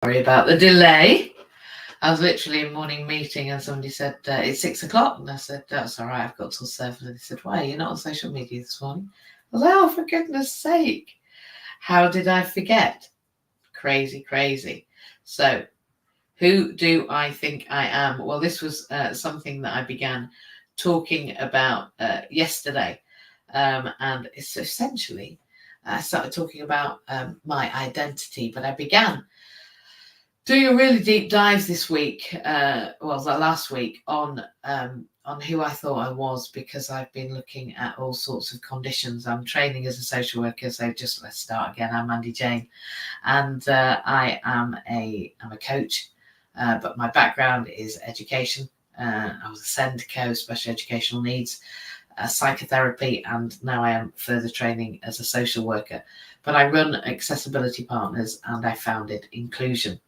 Sorry about the delay. I was literally in morning meeting and somebody said, it's 6 o'clock. And I said, that's all right, I've got till 7. And they said, why, you're not on social media this morning? I was like, oh, for goodness sake. How did I forget? Crazy. So, who do I think I am? Well, this was something that I began talking about yesterday. And it's essentially, I started talking about my identity, but I began doing a really deep dive this week, last week, on who I thought I was, because I've been looking at all sorts of conditions. I'm training as a social worker, so let's start again. I'm Mandy-Jayne, and I'm a coach, but my background is education. I was a SEND-Co, special educational needs, psychotherapy, and now I am further training as a social worker. But I run Accessibility Partners, and I founded Inclusion.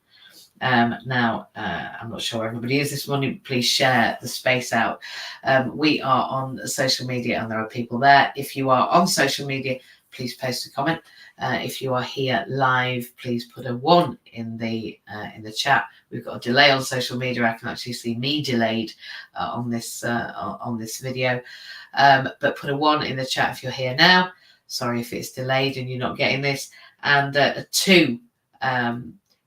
Now, I'm not sure everybody is this morning. Please share the space out. We are on social media and there are people there. If you are on social media, please post a comment. If you are here live, please put a 1 in the chat. We've got a delay on social media. I can actually see me delayed on this video. But put a 1 in the chat if you're here now. Sorry if it's delayed and you're not getting this. And a 2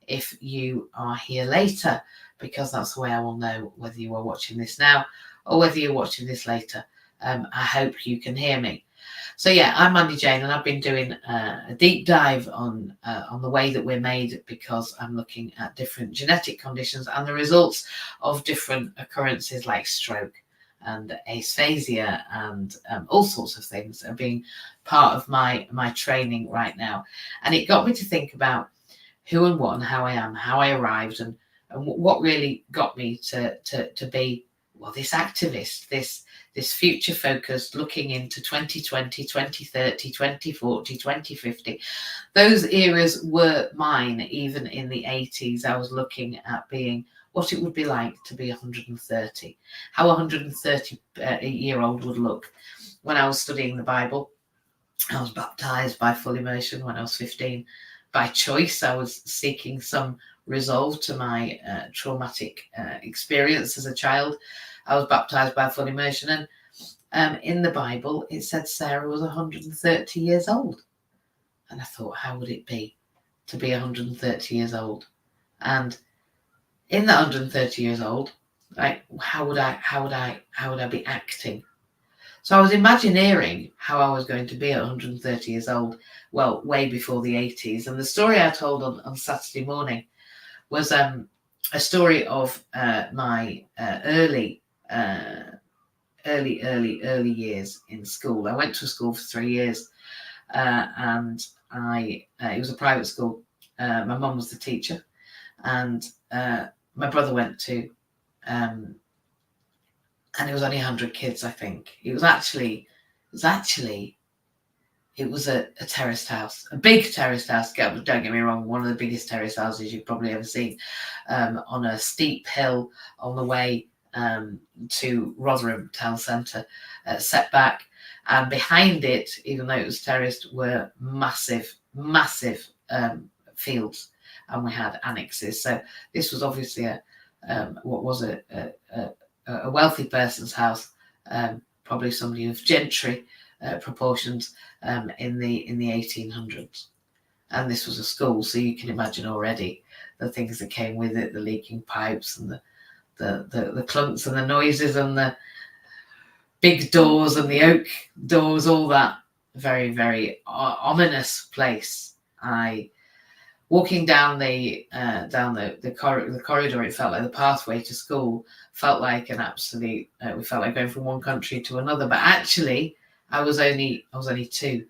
if you are here later, because that's the way I will know whether you are watching this now or whether you're watching this later. I hope you can hear me. So yeah, I'm Mandy-Jayne, and I've been doing a deep dive on the way that we're made, because I'm looking at different genetic conditions and the results of different occurrences like stroke and aphasia and all sorts of things are being part of my training right now. And it got me to think about who and what and how I am, how I arrived, and what really got me to be, well, this activist, this future focused, looking into 2020, 2030, 2040, 2050. Those eras were mine. Even in the 80s, I was looking at being what it would be like to be 130, how a 130-year-old would look. When I was studying the Bible, I was baptized by full immersion when I was 15. By choice, I was seeking some resolve to my traumatic experience as a child. I was baptized by full immersion, and in the Bible it said Sarah was 130 years old, and I thought, how would it be to be 130 years old? And in that 130 years old, like, how would I be acting? So I was imagineering how I was going to be at 130 years old, well, way before the 80s. And the story I told on Saturday morning was a story of my early years in school. I went to school for 3 years, and it was a private school. My mum was the teacher, and my brother went to and it was only 100 kids, I think. It was a terraced house, a big terraced house. Don't get me wrong, one of the biggest terraced houses you've probably ever seen, on a steep hill on the way to Rotherham town centre, set back. And behind it, even though it was terraced, were massive fields, and we had annexes. So this was obviously a wealthy person's house, probably somebody of gentry proportions, in the 1800s. And this was a school, so you can imagine already the things that came with it: the leaking pipes and the clunks and the noises and the big doors and the oak doors, all that. Very, very ominous place. Walking down the corridor, it felt like the pathway to school felt like an absolute. We felt like going from one country to another, but actually, I was only 2,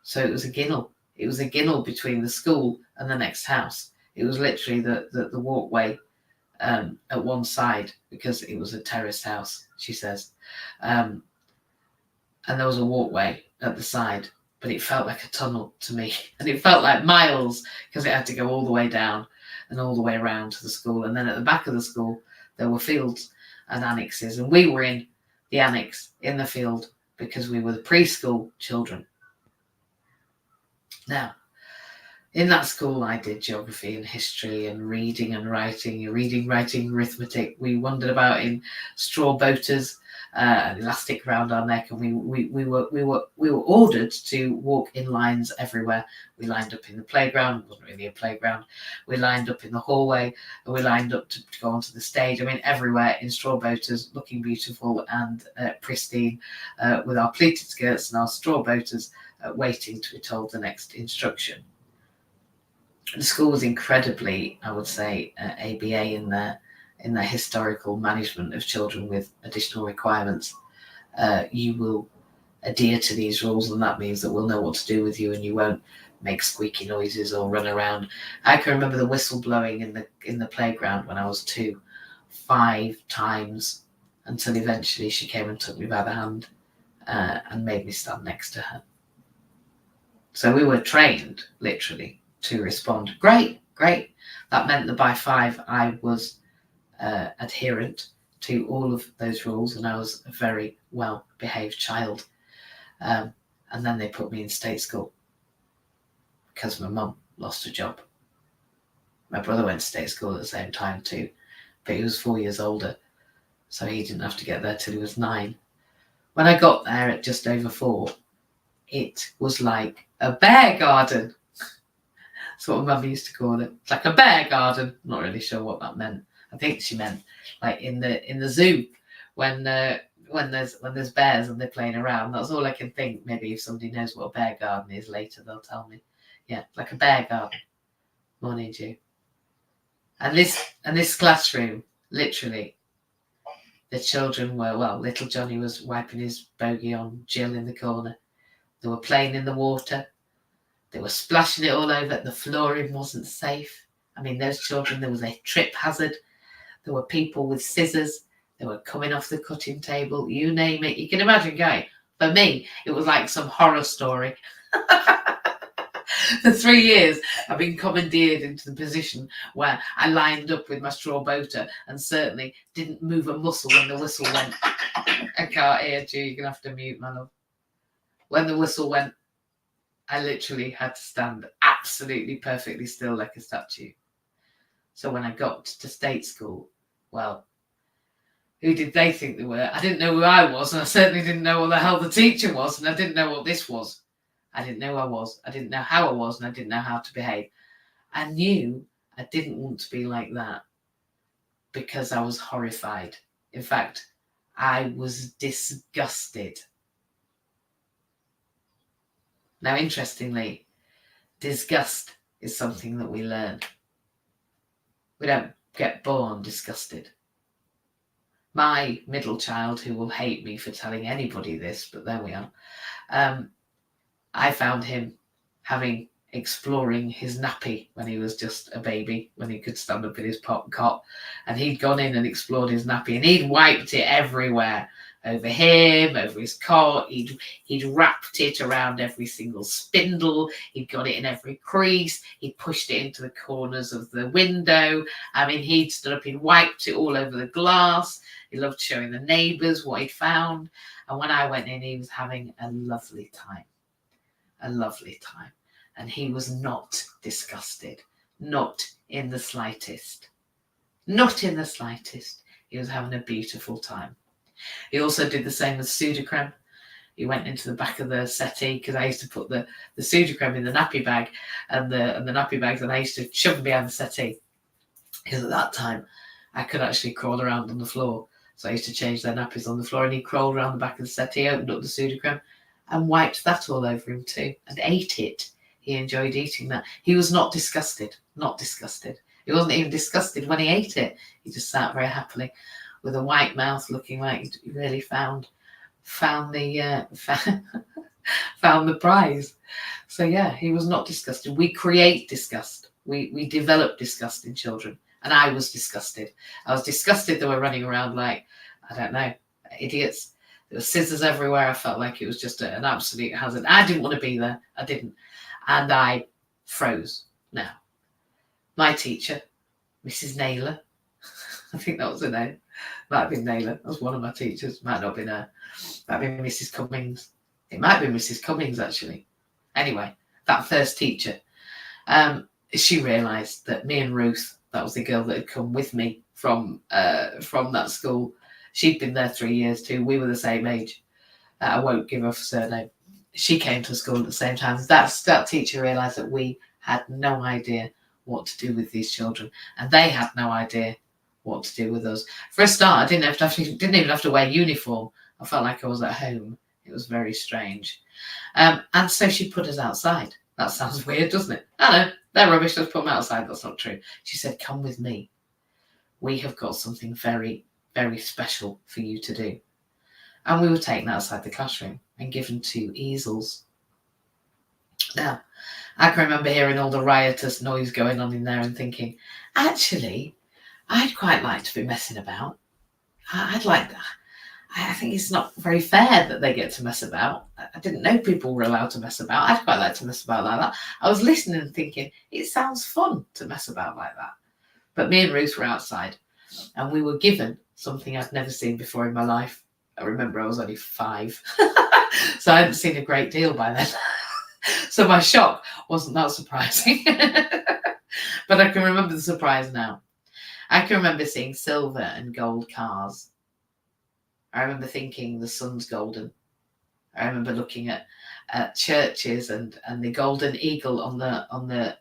so it was a ginnel. It was a ginnel between the school and the next house. It was literally the walkway at one side, because it was a terraced house, she says, and there was a walkway at the side. But it felt like a tunnel to me, and it felt like miles, because it had to go all the way down and all the way around to the school. And then at the back of the school, there were fields and annexes, and we were in the annex in the field because we were the preschool children. Now, In that school, I did geography and history and reading and writing, arithmetic. We wandered about in straw boaters, an elastic around our neck, and we were ordered to walk in lines everywhere. We lined up in the playground. It wasn't really a playground. We lined up in the hallway, and we lined up to go onto the stage. I mean, everywhere in straw boaters, looking beautiful and pristine, with our pleated skirts and our straw boaters, waiting to be told the next instruction. The school was incredibly, I would say, ABA in their historical management of children with additional requirements. You will adhere to these rules, and that means that we'll know what to do with you, and you won't make squeaky noises or run around. I can remember the whistle blowing in the playground when I was 2, 5 times, until eventually she came and took me by the hand and made me stand next to her. So we were trained, literally, to respond. Great. That meant that by 5 I was adherent to all of those rules, and I was a very well behaved child. And then they put me in state school because my mum lost her job. My brother went to state school at the same time too, but he was 4 years older, so he didn't have to get there till he was 9. When I got there at just over 4, it was like a bear garden. That's what my mum used to call it. It's like a bear garden. Not really sure what that meant. I think she meant like in the zoo when there's bears and they're playing around. That's all I can think. Maybe if somebody knows what a bear garden is later, they'll tell me. Yeah, like a bear garden. Morning, Jew. And this classroom, literally, the children were, well, little Johnny was wiping his bogey on Jill in the corner. They were playing in the water. They were splashing it all over. The flooring wasn't safe. I mean, those children, there was a trip hazard. There were people with scissors. They were coming off the cutting table. You name it. You can imagine going. For me, it was like some horror story. For 3 years, I've been commandeered into the position where I lined up with my straw boater and certainly didn't move a muscle when the whistle went. I can't hear you. You're going to have to mute, my love. When the whistle went, I literally had to stand absolutely perfectly still like a statue. So when I got to state school, well, who did they think they were? I didn't know who I was, and I certainly didn't know what the hell the teacher was, and I didn't know what this was. I didn't know who I was. I didn't know how I was, and I didn't know how to behave. I knew I didn't want to be like that because I was horrified. In fact, I was disgusted. Now, interestingly, disgust is something that we learn. We don't get born disgusted. My middle child, who will hate me for telling anybody this, but there we are, I found him exploring his nappy when he was just a baby, when he could stand up in his cot, and he'd gone in and explored his nappy, and he'd wiped it everywhere, over him, over his cot. He'd wrapped it around every single spindle. He'd got it in every crease. He'd pushed it into the corners of the window. I mean, he'd stood up, he'd wiped it all over the glass. He loved showing the neighbours what he'd found. And when I went in, he was having a lovely time. And he was not disgusted, not in the slightest. He was having a beautiful time. He also did the same with Sudocrem. He went into the back of the settee, because I used to put the Sudocrem in the nappy bag, and the nappy bags, and I used to shove them behind the settee, because at that time I could actually crawl around on the floor. So I used to change their nappies on the floor, and he crawled around the back of the settee, opened up the Sudocrem, and wiped that all over him too, and ate it. He enjoyed eating that. He was not disgusted. He wasn't even disgusted when he ate it. He just sat very happily with a white mouth, looking like he really found the prize. So yeah, he was not disgusted. We create disgust. We develop disgust in children. And I was disgusted. I was disgusted they were running around like, I don't know, idiots. There were scissors everywhere. I felt like it was just an absolute hazard. I didn't want to be there. I didn't. And I froze. Now, my teacher, Mrs. Naylor, I think that was her name. Might have been Naylor. That was one of my teachers. Might not have been her. Might have been Mrs. Cummings. It might have been Mrs. Cummings, actually. Anyway, that first teacher, She realised that me and Ruth, that was the girl that had come with me from that school, she'd been there 3 years too. We were the same age. I won't give her surname. She came to school at the same time. That teacher realised that we had no idea what to do with these children, and they had no idea what to do with us. For a start, I didn't even have to wear uniform. I felt like I was at home. It was very strange. And so she put us outside. That sounds weird, doesn't it? I know, they're rubbish. Let's put them outside. That's not true. She said, come with me. We have got something very, very special for you to do. And we were taken outside the classroom and given 2 easels. Now, I can remember hearing all the riotous noise going on in there and thinking, actually, I'd quite like to be messing about. I'd like that. I think it's not very fair that they get to mess about. I didn't know people were allowed to mess about. I'd quite like to mess about like that. I was listening and thinking, it sounds fun to mess about like that. But me and Ruth were outside, and we were given something I'd never seen before in my life. I remember I was only 5, so I hadn't seen a great deal by then. So my shock wasn't that surprising. But I can remember the surprise now. I can remember seeing silver and gold cars. I remember thinking the sun's golden. I remember looking at churches and the golden eagle on the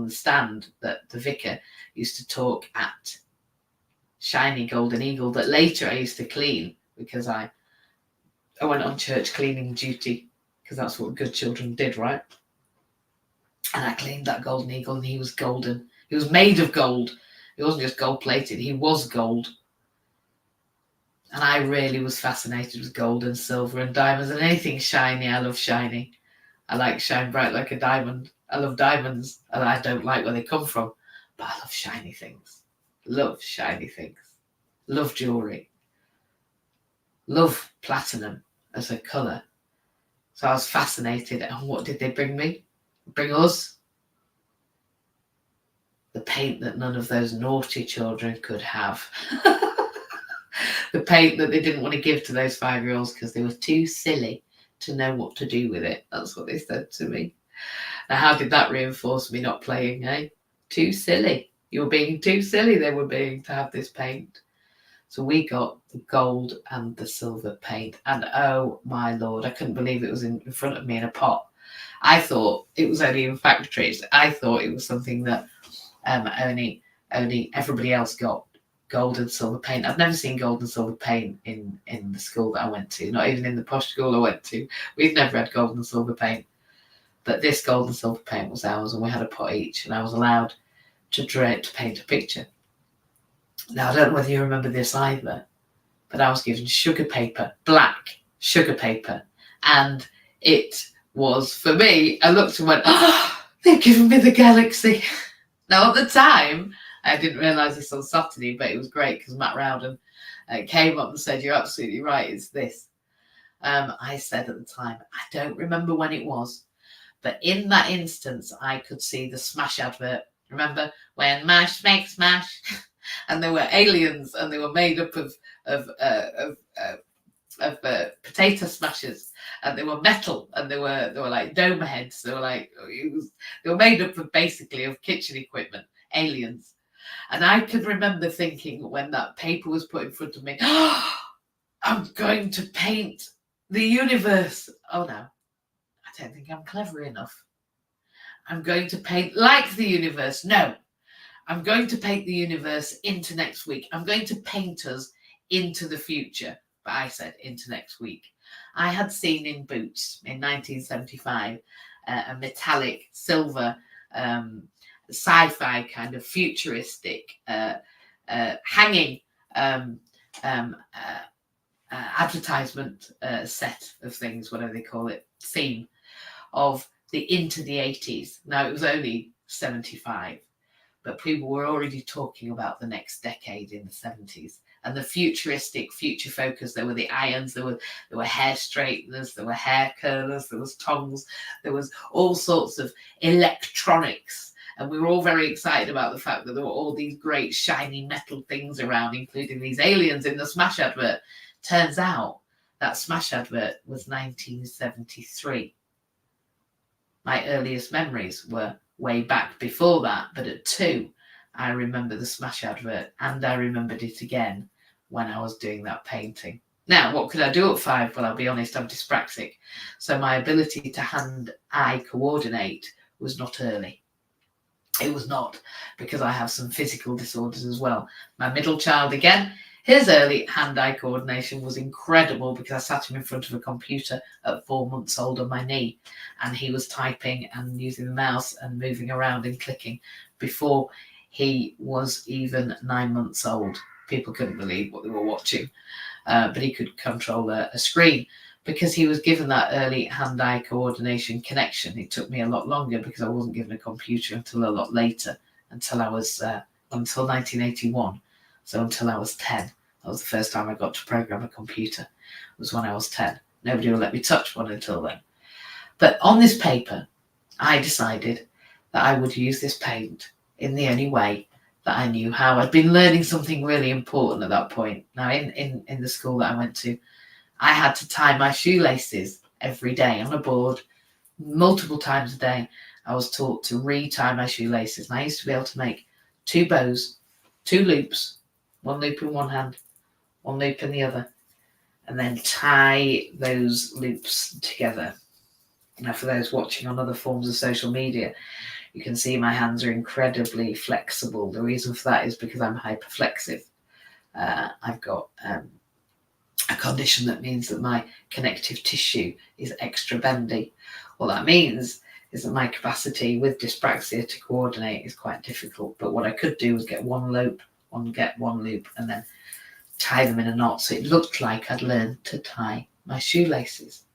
stand that the vicar used to talk at. Shiny golden eagle that later I used to clean, because I went on church cleaning duty, because that's what good children did, right? And I cleaned that golden eagle, and he was golden. He was made of gold. He wasn't just gold plated, he was gold. And I really was fascinated with gold and silver and diamonds and anything shiny. I love shiny. I like shine bright like a diamond. I love diamonds, and I don't like where they come from, but I love shiny things. Love shiny things. Love jewellery. Love platinum as a colour. So I was fascinated. And what did they bring me? Bring us? The paint that none of those naughty children could have. The paint that they didn't want to give to those 5-year-olds because they were too silly to know what to do with it. That's what they said to me. Now, how did that reinforce me not playing, eh? Too silly. You were being too silly, they were being, to have this paint. So we got the gold and the silver paint. And oh my Lord, I couldn't believe it was in front of me in a pot. I thought it was only in factories. I thought it was something that only everybody else got. Gold and silver paint. I've never seen gold and silver paint in the school that I went to, not even in the posh school I went to. We've never had gold and silver paint. But this gold and silver paint was ours, and we had a pot each, and I was allowed to paint a picture. Now, I don't know whether you remember this either, but I was given sugar paper, black sugar paper, and it was, for me, I looked and went, oh, they've given me the galaxy. Now, at the time, I didn't realise this on Saturday, but it was great because Matt Rowden came up and said, you're absolutely right, it's this. I said at the time, I don't remember when it was, but in that instance, I could see the Smash advert. Remember when Mash makes Smash? And there were aliens, and they were made up of potato smashers, and they were metal, and they were like dome heads. They were made up of basically of kitchen equipment, aliens. And I could remember thinking when that paper was put in front of me, oh, I'm going to paint the universe. Oh no, I don't think I'm clever enough. I'm going to paint like the universe. No, I'm going to paint the universe into next week. I'm going to paint us into the future. But I said into next week. I had seen in Boots in 1975 a metallic silver sci-fi kind of futuristic hanging advertisement set of things, whatever they call it, theme of the into the 80s. Now, it was only 75, but people were already talking about the next decade in the 70s. And the futuristic, future focus, there were the irons, there were hair straighteners, there were hair curlers, there was tongs, there was all sorts of electronics. And we were all very excited about the fact that there were all these great shiny metal things around, including these aliens in the Smash advert. Turns out that Smash advert was 1973. My earliest memories were way back before that, but at 2, I remember the Smash advert, and I remembered it again when I was doing that painting. Now, what could I do at 5? Well, I'll be honest, I'm dyspraxic, so my ability to hand-eye coordinate was not early. It was not, because I have some physical disorders as well. My middle child, again, his early hand-eye coordination was incredible, because I sat him in front of a computer at 4 months old on my knee, and he was typing and using the mouse and moving around and clicking before he was even 9 months old. People couldn't believe what they were watching, but he could control a screen because he was given that early hand-eye coordination connection. It took me a lot longer because I wasn't given a computer until a lot later, until 1981. So until I was 10. That was the first time I got to program a computer, was when I was 10. Nobody will let me touch one until then. But on this paper, I decided that I would use this paint in the only way that I knew how. I'd been learning something really important at that point. Now, in the school that I went to, I had to tie my shoelaces every day on a board, multiple times a day. I was taught to re-tie my shoelaces, and I used to be able to make 2 bows, 2 loops, 1 loop in one hand, 1 loop in the other, and then tie those loops together. Now, for those watching on other forms of social media, you can see my hands are incredibly flexible. The reason for that is because I'm hyperflexive. I've got a condition that means that my connective tissue is extra bendy. What that means is that my capacity with dyspraxia to coordinate is quite difficult. But what I could do was get 1 loop, get 1 loop, and then tie them in a knot, so it looked like I'd learned to tie my shoelaces.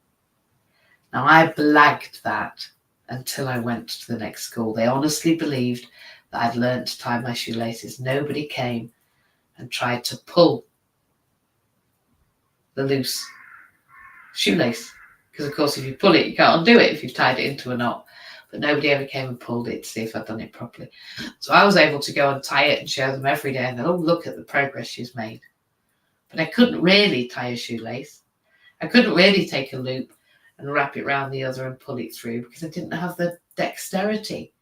Now, I blagged that until I went to the next school. They honestly believed that I'd learned to tie my shoelaces. Nobody came and tried to pull the loose shoelace, because of course if you pull it, you can't undo it if you've tied it into a knot. But nobody ever came and pulled it to see if I'd done it properly. So I was able to go and tie it and show them every day, and they'll, oh, look at the progress she's made. But I couldn't really tie a shoelace. I couldn't really take a loop and wrap it around the other and pull it through, because I didn't have the dexterity.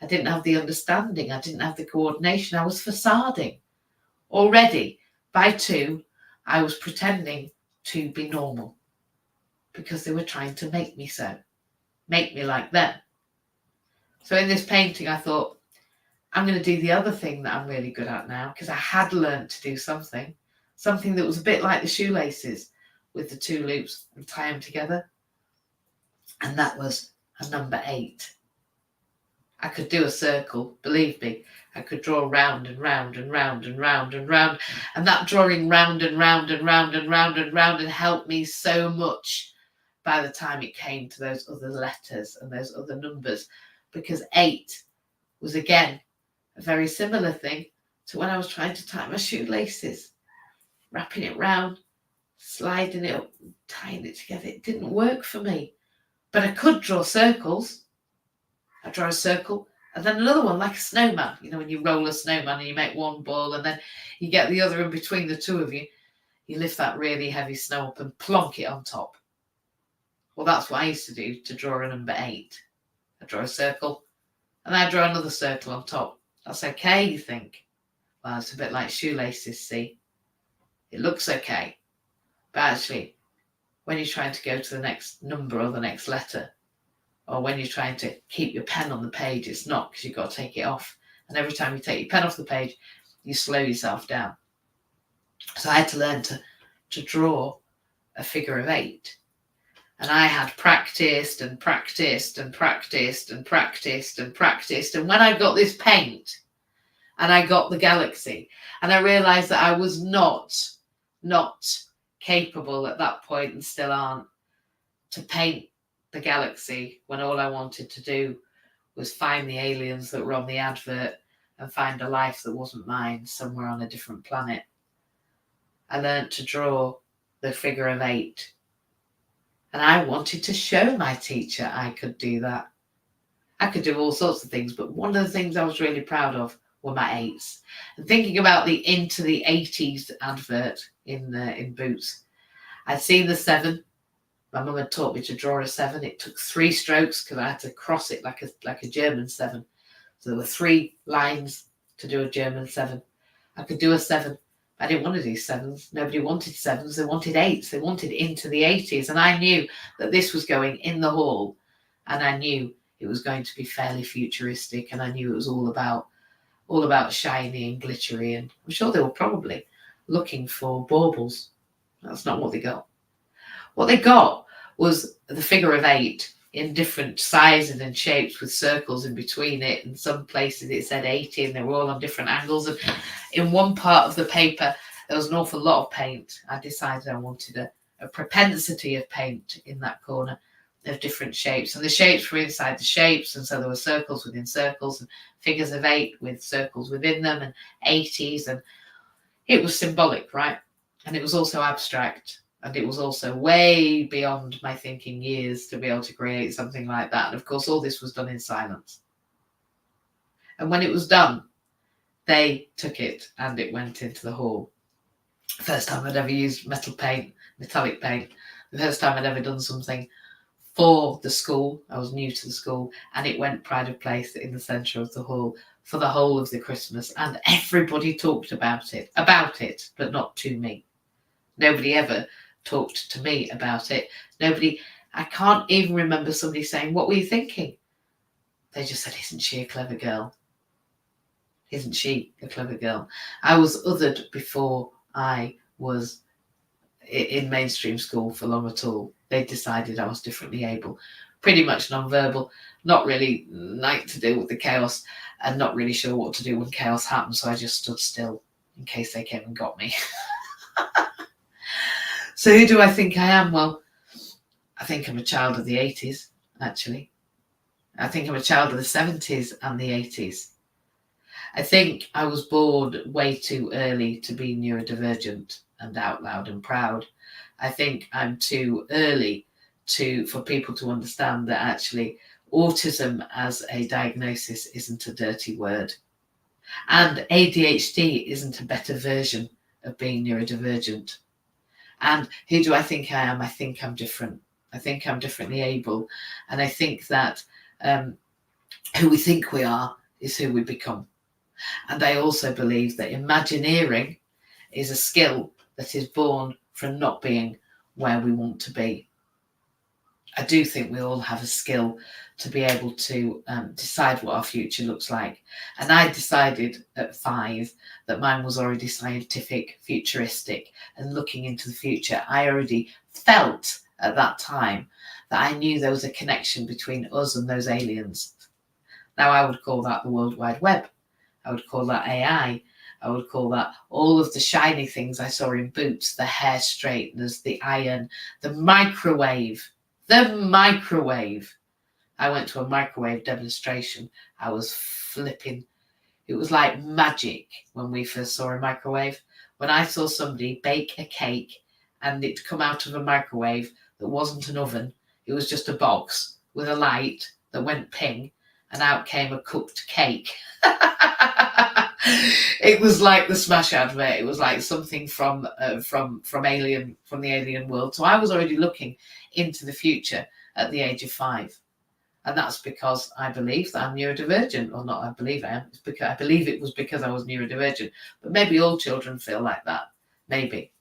I didn't have the understanding. I didn't have the coordination. I was facading. Already, by 2, I was pretending to be normal, because they were trying to make me so, make me like them. So in this painting, I thought, I'm going to do the other thing that I'm really good at now, because I had learned to do something that was a bit like the shoelaces with the 2 loops and tie them together. And that was a number 8. I could do a circle, believe me. I could draw round and round and round and round and round. And that drawing round and round and round and round and round and helped me so much by the time it came to those other letters and those other numbers. Because 8 was, again, a very similar thing to when I was trying to tie my shoelaces. Wrapping it round, sliding it up, tying it together. It didn't work for me. But I could draw circles. I draw a circle and then another one like a snowman. You know, when you roll a snowman and you make 1 ball and then you get the other in between the 2 of you, you lift that really heavy snow up and plonk it on top. Well, that's what I used to do to draw a number 8. I draw a circle and I draw another circle on top. That's okay, you think. Well, it's a bit like shoelaces, see? It looks okay. But actually, when you're trying to go to the next number or the next letter, or when you're trying to keep your pen on the page, it's not, because you've got to take it off. And every time you take your pen off the page, you slow yourself down. So I had to learn to draw a figure of 8. And I had practiced and practiced and practiced and practiced and practiced. And when I got this paint and I got the galaxy, and I realised that I was not capable at that point, and still aren't, to paint the galaxy, when all I wanted to do was find the aliens that were on the advert and find a life that wasn't mine somewhere on a different planet. I learned to draw the figure of 8. And I wanted to show my teacher I could do that. I could do all sorts of things, but one of the things I was really proud of were my 8s. And thinking about the Into the 80s advert in Boots, I'd seen the 7. My mum had taught me to draw a 7. It took 3 strokes because I had to cross it like a German 7. So there were 3 lines to do a German 7. I could do a 7. I didn't want to do 7s. Nobody wanted 7s. They wanted 8s. They wanted into the 80s. And I knew that this was going in the hall. And I knew it was going to be fairly futuristic. And I knew it was all about shiny and glittery. And I'm sure they were probably looking for baubles. That's not what they got. What they got was the figure of 8 in different sizes and shapes with circles in between it. In some places it said 80 and they were all on different angles. And in one part of the paper, there was an awful lot of paint. I decided I wanted a propensity of paint in that corner of different shapes. And the shapes were inside the shapes. And so there were circles within circles and figures of 8 with circles within them and 80s. And it was symbolic, right? And it was also abstract. And it was also way beyond my thinking years to be able to create something like that. And of course, all this was done in silence. And when it was done, they took it and it went into the hall. First time I'd ever used metallic paint. The first time I'd ever done something for the school. I was new to the school, and it went pride of place in the centre of the hall for the whole of the Christmas. And everybody talked about it, but not to me. Nobody ever talked to me about it. I can't even remember somebody saying, "What were you thinking?" They just said, "Isn't she a clever girl? Isn't she a clever girl?" I was othered before I was in mainstream school for long at all. They decided I was differently able, pretty much non-verbal, not really like to deal with the chaos, and not really sure what to do when chaos happened. So I just stood still in case they came and got me. So who do I think I am? Well, I think I'm a child of the 80s, actually. I think I'm a child of the 70s and the 80s. I think I was born way too early to be neurodivergent and out loud and proud. I think I'm too early for people to understand that actually autism as a diagnosis isn't a dirty word. And ADHD isn't a better version of being neurodivergent. And who do I think I am? I think I'm different. I think I'm differently able. And I think that who we think we are is who we become. And I also believe that Imagineering is a skill that is born from not being where we want to be. I do think we all have a skill to be able to decide what our future looks like. And I decided at 5 that mine was already scientific, futuristic, and looking into the future. I already felt at that time that I knew there was a connection between us and those aliens. Now, I would call that the World Wide Web. I would call that AI. I would call that all of the shiny things I saw in Boots, the hair straighteners, the iron, the microwave. The microwave. I went to a microwave demonstration. I was flipping. It was like magic when we first saw a microwave. When I saw somebody bake a cake and it come out of a microwave that wasn't an oven, it was just a box with a light that went ping, and out came a cooked cake. It was like the Smash advert. It was like something from the alien world. So I was already looking into the future at the age of 5, and that's because I believe that I'm neurodivergent, or not. I believe I am. It's because I believe it was because I was neurodivergent. But maybe all children feel like that. Maybe.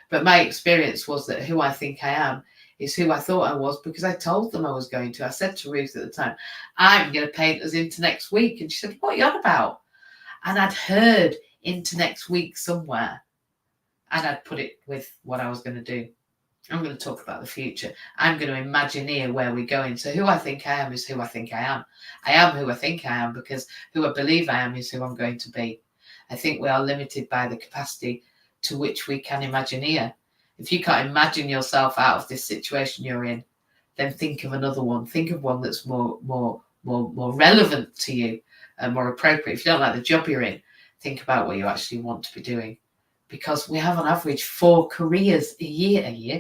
But my experience was that who I think I am is who I thought I was because I told them I was going to. I said to Ruth at the time, "I'm going to paint us into next week," and she said, "What are you on about?" And I'd heard into next week somewhere, and I'd put it with what I was going to do. I'm going to talk about the future. I'm going to Imagineer where we're going. So who I think I am is who I think I am. I am who I think I am because who I believe I am is who I'm going to be. I think we are limited by the capacity to which we can Imagineer. If you can't imagine yourself out of this situation you're in, then think of another one. Think of one that's more relevant to you and more appropriate. If you don't like the job you're in, think about what you actually want to be doing. Because we have on average 4 careers a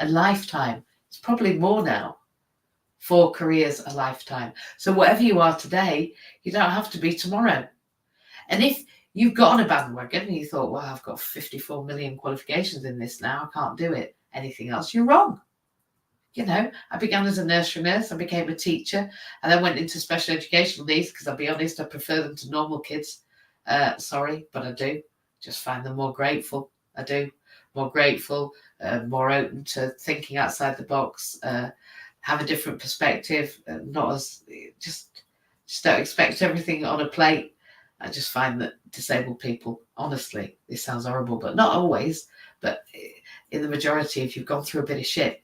lifetime. It's probably more now. 4 careers a lifetime. So whatever you are today, you don't have to be tomorrow. And if you've got on a bandwagon and you thought, well, I've got 54 million qualifications in this now, I can't do it. Anything else, you're wrong. You know, I began as a nursery nurse, I became a teacher, and then went into special educational needs because I'll be honest, I prefer them to normal kids. Sorry, but I do. Just find them more grateful. I do. More grateful, more open to thinking outside the box, have a different perspective, not as just don't expect everything on a plate. I just find that disabled people, honestly, this sounds horrible, but not always, but in the majority, if you've gone through a bit of shit,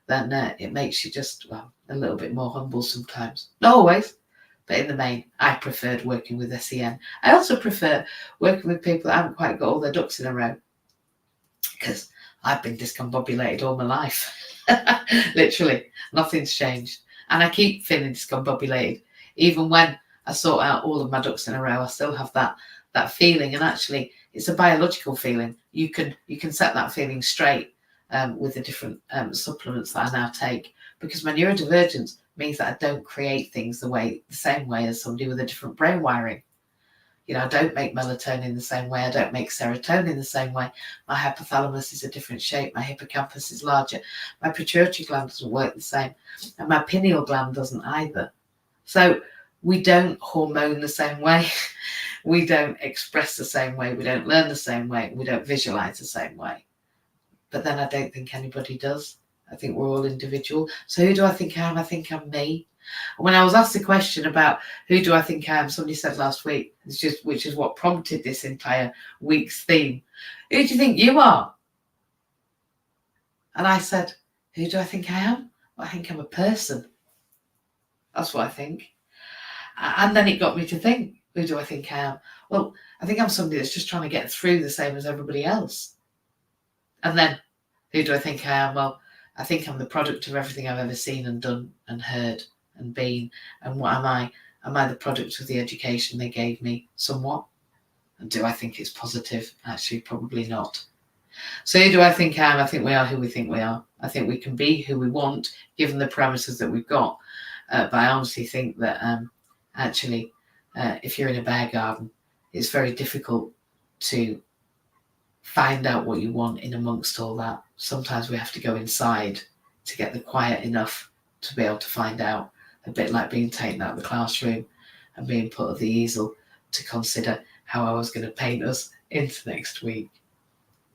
then it makes you just, well, a little bit more humble sometimes. Not always, but in the main, I preferred working with SEN. I also prefer working with people that haven't quite got all their ducks in a row, because I've been discombobulated all my life. Literally, nothing's changed. And I keep feeling discombobulated. Even when I sort out all of my ducks in a row, I still have that feeling. And actually, it's a biological feeling. You can set that feeling straight with the different supplements that I now take, because my neurodivergence means that I don't create things the same way as somebody with a different brain wiring. You know, I don't make melatonin the same way. I don't make serotonin the same way. My hypothalamus is a different shape. My hippocampus is larger. My pituitary gland doesn't work the same. And my pineal gland doesn't either. So we don't hormone the same way. We don't express the same way. We don't learn the same way. We don't visualize the same way. But then I don't think anybody does. I think we're all individual. So who do I think I am? I think I'm me. When I was asked the question about who do I think I am, somebody said last week, which is what prompted this entire week's theme, who do you think you are? And I said, who do I think I am? Well, I think I'm a person. That's what I think. And then it got me to think, who do I think I am? Well, I think I'm somebody that's just trying to get through the same as everybody else. And then, who do I think I am? Well, I think I'm the product of everything I've ever seen and done and heard and been. And what am I? Am I the product of the education they gave me? Somewhat. And do I think it's positive? Actually, probably not. So who do I think I am? I think we are who we think we are. I think we can be who we want, given the parameters that we've got. But I honestly think that if you're in a bear garden, it's very difficult to find out what you want in amongst all that. Sometimes we have to go inside to get the quiet enough to be able to find out, a bit like being taken out of the classroom and being put at the easel to consider how I was going to paint us into next week.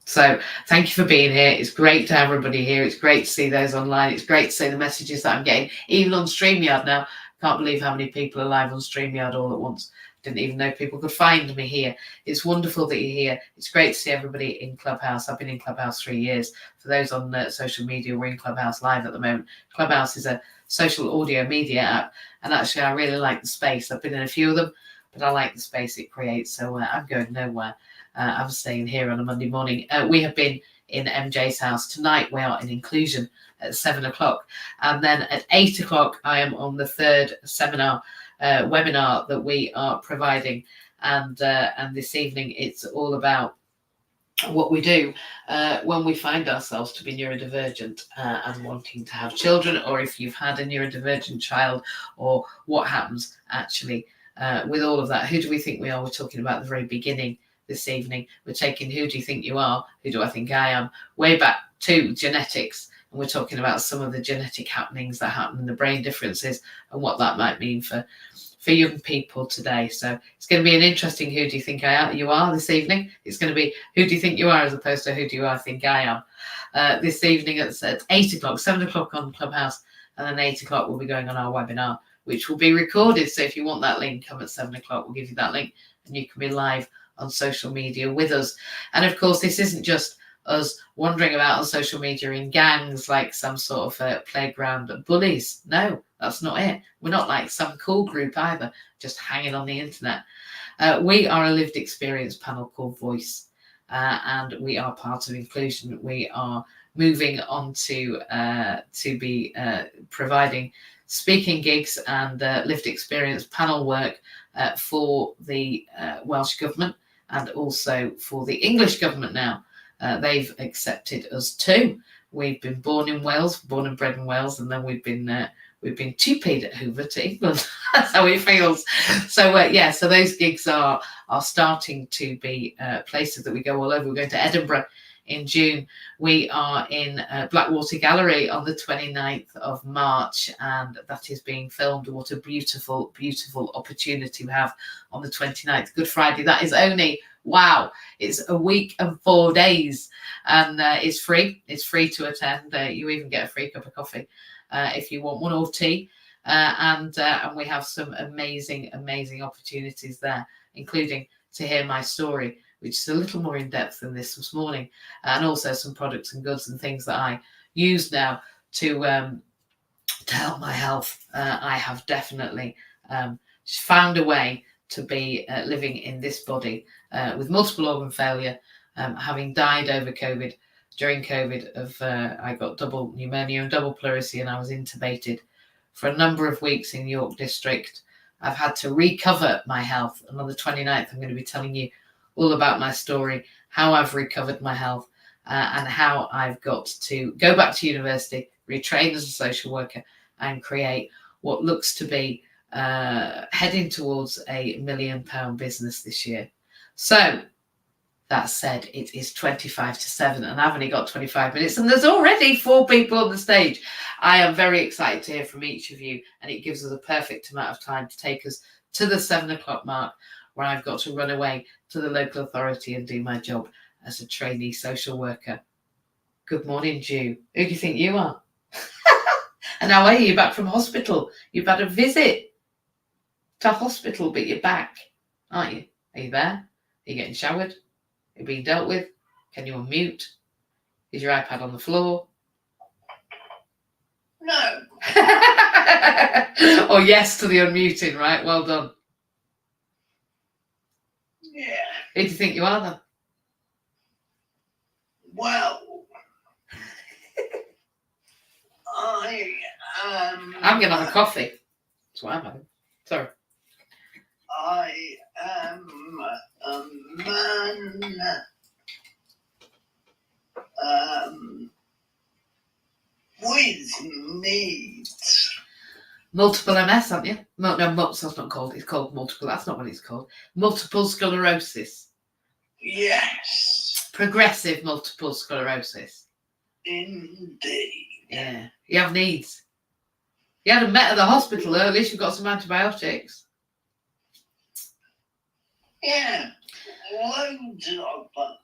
So thank you for being here. It's great to have everybody here. It's great to see those online. It's great to see the messages that I'm getting, even on StreamYard now. Can't believe how many people are live on StreamYard all at once. Didn't even know people could find me here. It's wonderful that you're here. It's great to see everybody in Clubhouse. I've been in Clubhouse 3 years. For those on social media, we're in Clubhouse Live at the moment. Clubhouse is a social audio media app, and actually I really like the space. I've been in a few of them, but I like the space it creates, so I'm going nowhere. I'm staying here on a Monday morning. We have been in MJ's house. Tonight we are in Inclusion at 7 o'clock, and then at 8 o'clock I am on the third webinar that we are providing, and this evening it's all about what we do when we find ourselves to be neurodivergent and wanting to have children, or if you've had a neurodivergent child, or what happens actually with all of that. Who do we think we are? We're talking about the very beginning this evening. We're taking who do you think you are, who do I think I am, way back to genetics, and we're talking about some of the genetic happenings that happen in the brain differences and what that might mean for young people today. So it's going to be an interesting who do you think you are this evening. It's going to be who do you think you are as opposed to who do I think I am. This evening at 8 o'clock, 7 o'clock on Clubhouse, and then 8 o'clock we'll be going on our webinar, which will be recorded. So if you want that link, come at 7 o'clock, we'll give you that link and you can be live on social media with us. And of course, this isn't just us wandering about on social media in gangs like some sort of playground bullies. No, that's not it. We're not like some cool group either, just hanging on the internet. We are a lived experience panel called Voice, and we are part of Inclusion. We are moving on to be providing speaking gigs and lived experience panel work for the Welsh Government and also for the English Government now. They've accepted us too. We've been born in Wales, born and bred in Wales, and then we've been TP'd over to England. That's how it feels. So so those gigs are starting to be places that we go all over. We're going to Edinburgh in June. We are in Blackwater Gallery on the 29th of March, and that is being filmed. What a beautiful, beautiful opportunity we have on the 29th, Good Friday. That is only, wow, it's a week and 4 days, and it's free. It's free to attend. You even get a free cup of coffee if you want one, or tea. And we have some amazing, amazing opportunities there, including to hear my story, which is a little more in depth than this morning, and also some products and goods and things that I use now to help my health. I have definitely found a way to be living in this body with multiple organ failure, having died over COVID. During COVID, I got double pneumonia and double pleurisy, and I was intubated for a number of weeks in York District. I've had to recover my health, and on the 29th, I'm going to be telling you all about my story, how I've recovered my health, and how I've got to go back to university, retrain as a social worker, and create what looks to be heading towards £1 million business this year. So, that said, it is 25 to 7, and I've only got 25 minutes, and there's already 4 people on the stage. I am very excited to hear from each of you, and it gives us a perfect amount of time to take us to the 7 o'clock mark, where I've got to run away to the local authority and do my job as a trainee social worker. Good morning, Jew. Who do you think you are? And how are you? You're back from hospital. You've had a visit to hospital, but you're back, aren't you? Are you there? Are you getting showered? Are you being dealt with? Can you unmute? Is your iPad on the floor? No. Or yes to the unmuting, right? Well done. Yeah. Who do you think you are then? Well, I am. I'm going to have a coffee. That's what I'm having. Sorry. I am a man with needs. Multiple MS, aren't you? No, that's not called. It's called multiple. That's not what it's called. Multiple sclerosis. Yes. Progressive multiple sclerosis. Indeed. Yeah. You have needs. You hadn't met at the hospital, though. At least you've got some antibiotics. Yeah. Loads of them.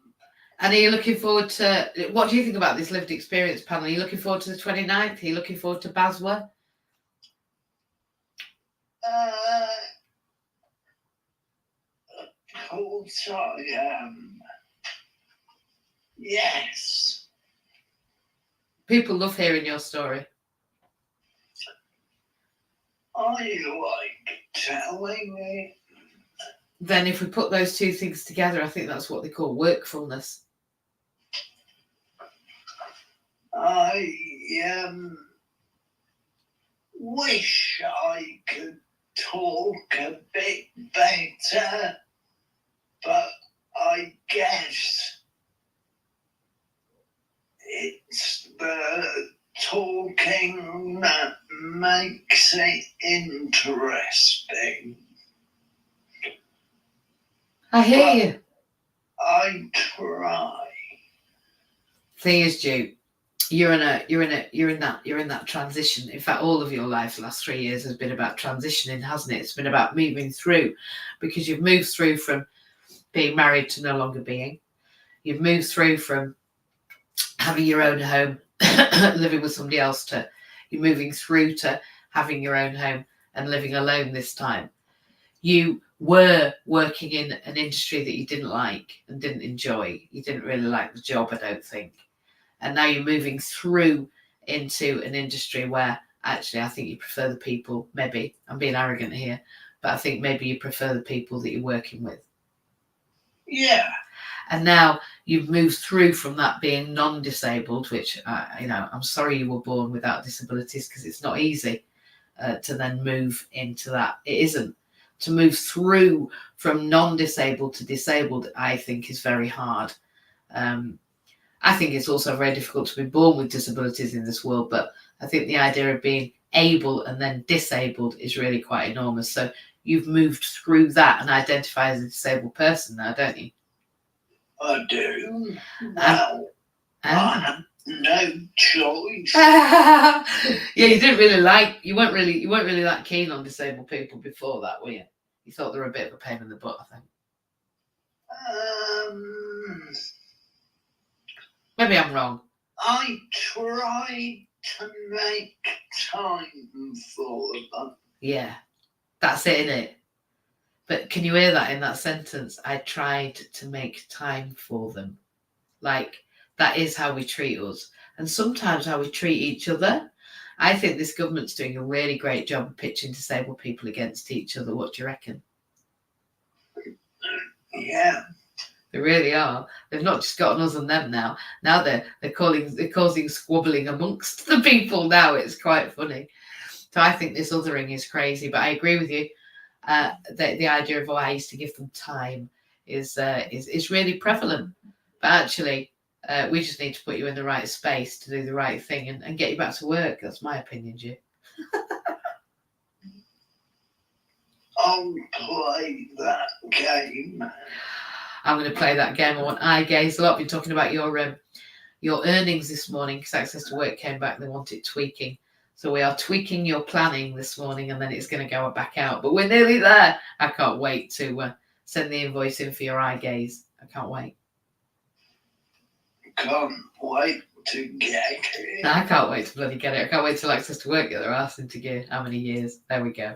And are you looking forward to, what do you think about this lived experience panel? Are you looking forward to the 29th? Are you looking forward to Baswa? Of course I am. Yes. People love hearing your story. I like telling it. Then if we put those two things together, I think that's what they call workfulness. I wish I could talk a bit better, but I guess it's the talking that makes it interesting. I hear you. I try. Thing is, Ju, you're in that transition. In fact, all of your life, the last 3 years, has been about transitioning, hasn't it? It's been about moving through, because you've moved through from being married to no longer being. You've moved through from having your own home, living with somebody else, to you're moving through to having your own home and living alone this time. You were working in an industry that you didn't like and didn't enjoy. You didn't really like the job, I don't think. And now you're moving through into an industry where actually I think you prefer the people, maybe, I'm being arrogant here, but I think maybe you prefer the people that you're working with. Yeah. And now you've moved through from that being non-disabled, which, I'm sorry you were born without disabilities, because it's not easy to then move into that. It isn't. To move through from non-disabled to disabled, I think, is very hard. I think it's also very difficult to be born with disabilities in this world, but I think the idea of being able and then disabled is really quite enormous. So you've moved through that and identify as a disabled person now, don't you? I do. Well, I had no choice. Yeah, you weren't really that keen on disabled people before that, were you? You thought they were a bit of a pain in the butt, I think. Maybe I'm wrong. I tried to make time for them. Yeah, that's it, isn't it? But can you hear that in that sentence? I tried to make time for them. Like, that is how we treat us. And sometimes how we treat each other. I think this government's doing a really great job of pitching disabled people against each other. What do you reckon? Yeah. They really are. They've not just gotten us and them now. Now they're causing squabbling amongst the people now. It's quite funny. So I think this othering is crazy, but I agree with you. The idea of I used to give them time is really prevalent. But actually, we just need to put you in the right space to do the right thing and get you back to work. That's my opinion, Ju. I'll play that game. I'm going to play that game. I want eye gaze. A lot of you talking about your earnings this morning because Access to Work came back. They want it tweaking. So we are tweaking your planning this morning and then it's going to go back out. But we're nearly there. I can't wait to send the invoice in for your eye gaze. I can't wait. Can't wait to get it. I can't wait to bloody get it. I can't wait till Access to Work get their ass into gear. How many years? There we go.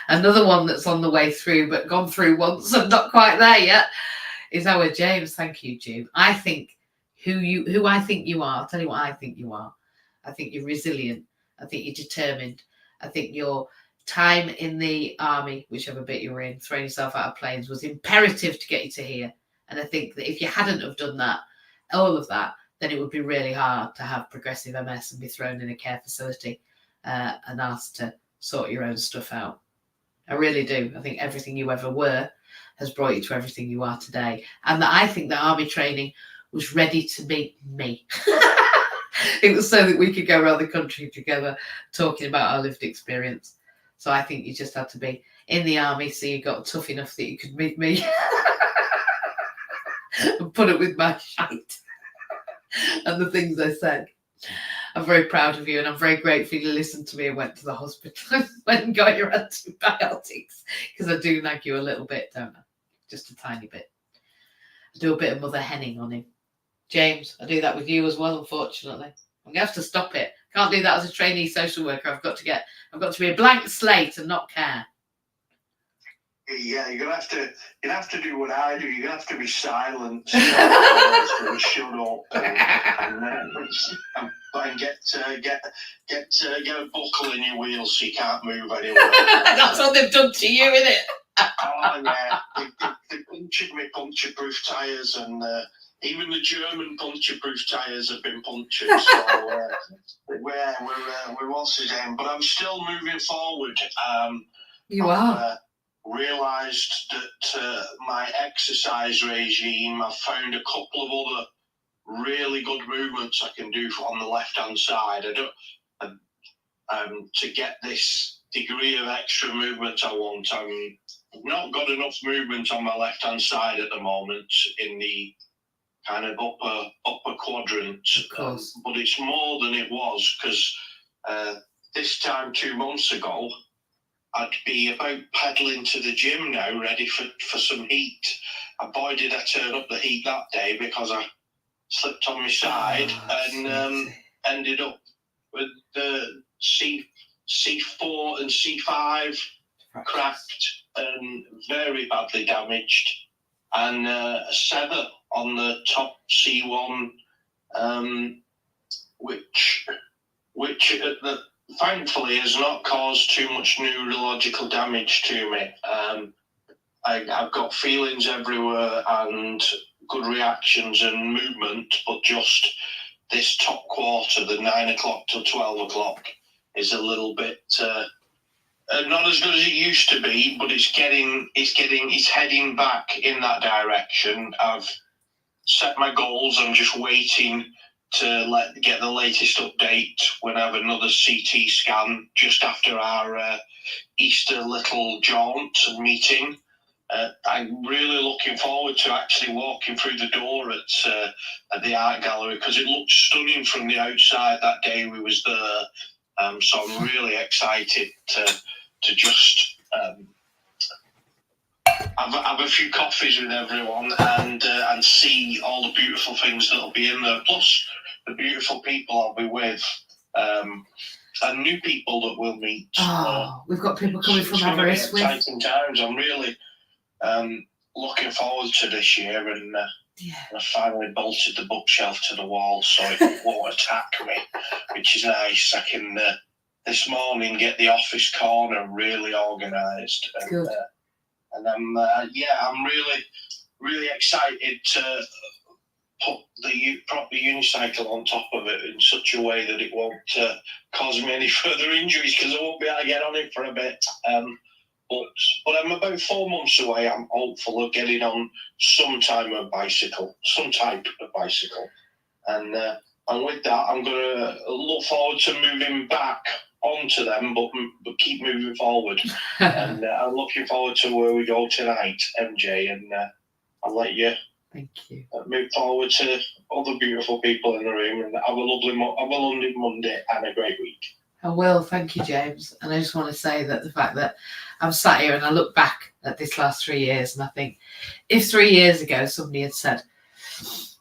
Another one that's on the way through but gone through once and not quite there yet is our James. Thank you, Jim. I think who I think you are. I'll tell you what I think you are. I think you're resilient. I think you're determined. I think your time in the army, whichever bit you were in, throwing yourself out of planes, was imperative to get you to here. And I think that if you hadn't have done that, all of that, then it would be really hard to have progressive MS and be thrown in a care facility and asked to sort your own stuff out. I really do. I think everything you ever were has brought you to everything you are today. And that I think that army training was ready to meet me. It was so that we could go around the country together talking about our lived experience. So I think you just had to be in the army so you got tough enough that you could meet me and put up with my shite and the things I said. I'm very proud of you and I'm very grateful you listened to me and went to the hospital and went and got your antibiotics because I do nag you a little bit, don't I? Just a tiny bit. I do a bit of mother henning on him. James, I do that with you as well, unfortunately. I'm going to have to stop it. Can't do that as a trainee social worker. I've got to be a blank slate and not care. Yeah, you're gonna have to do what I do. You're gonna have to be silent, shut up, and get a buckle in your wheels so you can't move anywhere. That's what they've done to you, isn't it? Oh yeah, they punctured me puncture-proof tyres, and even the German puncture-proof tyres have been punctured. So we're once again, but I'm still moving forward. You are. Realised that my exercise regime, I've found a couple of other really good movements I can do on the left-hand side. To get this degree of extra movement I want, I've not got enough movement on my left-hand side at the moment in the kind of upper quadrant. Of course. But it's more than it was because this time 2 months ago, I'd be about pedaling to the gym now, ready for some heat. And boy, did I turn up the heat that day because I slipped on my side and ended up with the C4 and C5 cracked and very badly damaged, and a sever on the top C1, which at the thankfully has not caused too much neurological damage to me. I've got feelings everywhere and good reactions and movement, but just this top quarter, the 9 o'clock till 12 o'clock, is a little bit not as good as it used to be, but it's heading back in that direction. I've set my goals. I'm just waiting to get the latest update when I have another CT scan just after our Easter little jaunt meeting. I'm really looking forward to actually walking through the door at the art gallery, because it looked stunning from the outside that day we was there. So I'm really excited to just have a few coffees with everyone and see all the beautiful things that'll be in there, plus the beautiful people I'll be with, and new people that we'll meet. We've got people coming from Aberystwyth. Exciting times. I'm really looking forward to this year, and I finally bolted the bookshelf to the wall so it won't attack me, which is nice. I can this morning get the office corner really organised. Good. And I'm really excited to put the proper unicycle on top of it in such a way that it won't cause me any further injuries, because I won't be able to get on it for a bit. But I'm about 4 months away. I'm hopeful of getting on some type of bicycle, and with that, I'm going to look forward to moving back onto them, but keep moving forward. And I'm looking forward to where we go tonight, MJ, and I'll let you. Thank you. Move forward to all the beautiful people in the room, and have a lovely Monday and a great week. I will. Thank you, James. And I just want to say that the fact that I'm sat here and I look back at this last 3 years, and I think if 3 years ago somebody had said,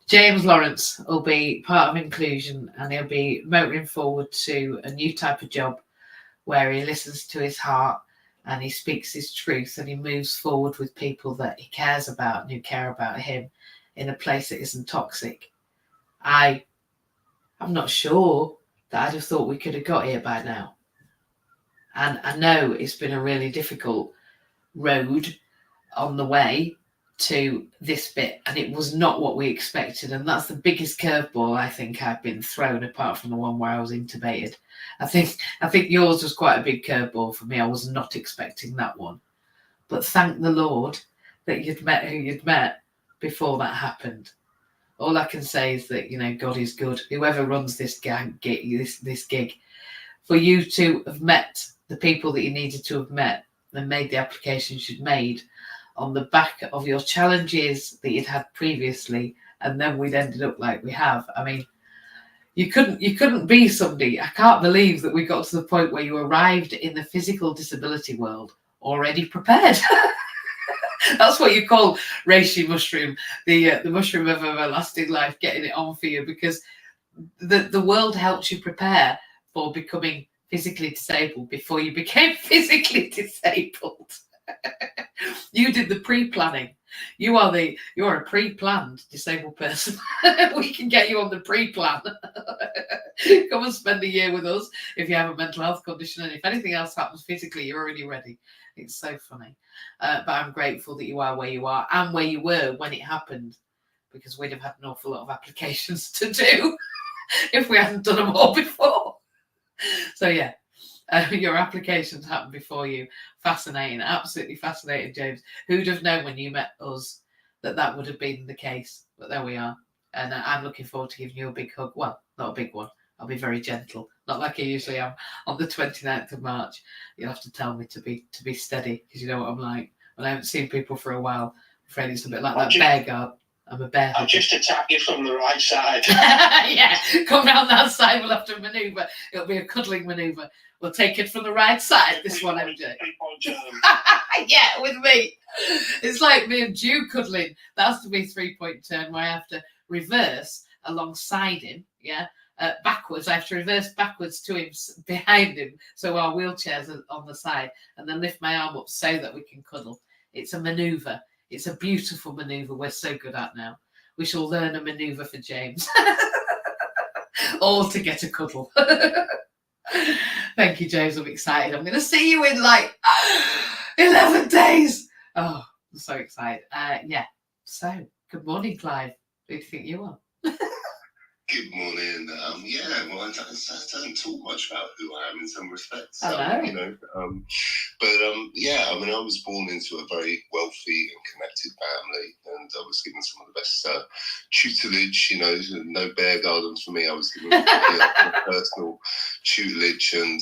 James Lawrence will be part of inclusion and he'll be motoring forward to a new type of job where he listens to his heart and he speaks his truth and he moves forward with people that he cares about and who care about him in a place that isn't toxic, I'm not sure that I'd have thought we could have got here by now. And I know it's been a really difficult road on the way to this bit, and it was not what we expected, and that's the biggest curveball I think I've been thrown, apart from the one where I was intubated. I think yours was quite a big curveball for me. I was not expecting that one, but thank the Lord that you'd met who you'd met before that happened. All I can say is that, God is good. Whoever runs this gig, for you to have met the people that you needed to have met and made the applications you'd made on the back of your challenges that you'd had previously, and then we'd ended up like we have. I mean, you couldn't be somebody. I can't believe that we got to the point where you arrived in the physical disability world already prepared. That's what you call reishi mushroom, the mushroom of everlasting life, getting it on for you, because the world helps you prepare for becoming physically disabled before you became physically disabled. You did the pre-planning. You're a pre-planned disabled person. We can get you on the pre-plan. Come and spend a year with us if you have a mental health condition, and if anything else happens physically, you're already ready. It's so funny. But I'm grateful that you are where you are and where you were when it happened, because we'd have had an awful lot of applications to do if we hadn't done them all before. So yeah, your applications happened before you. Fascinating, absolutely fascinating, James. Who'd have known when you met us that would have been the case? But there we are. And I'm looking forward to giving you a big hug. Well, not a big one. I'll be very gentle, not like I usually am on the 29th of March. You'll have to tell me to be steady, because you know what I'm like. When I haven't seen people for a while, I'm afraid it's a bit like that bear guard. I'm a bear. I'll just attack you from the right side. Yeah, come round that side. We'll have to manoeuvre. It'll be a cuddling manoeuvre. We'll take it from the right side. This one, MJ. Yeah, with me. It's like me and Jew cuddling. That has to be 3-point turn where I have to reverse alongside him. Yeah. Backwards. I have to reverse backwards to him, behind him, so our wheelchairs are on the side, and then lift my arm up so that we can cuddle. It's a manoeuvre. It's a beautiful manoeuvre we're so good at now. We shall learn a manoeuvre for James. All to get a cuddle. Thank you, James. I'm excited. I'm going to see you in like 11 days. Oh, I'm so excited. Yeah. So, good morning, Clive. Who do you think you are? Good morning. Well, I don't talk much about who I am in some respects. I know. I was born into a very wealthy and connected family, and I was given some of the best tutelage. No bear garden for me. I was given personal tutelage, and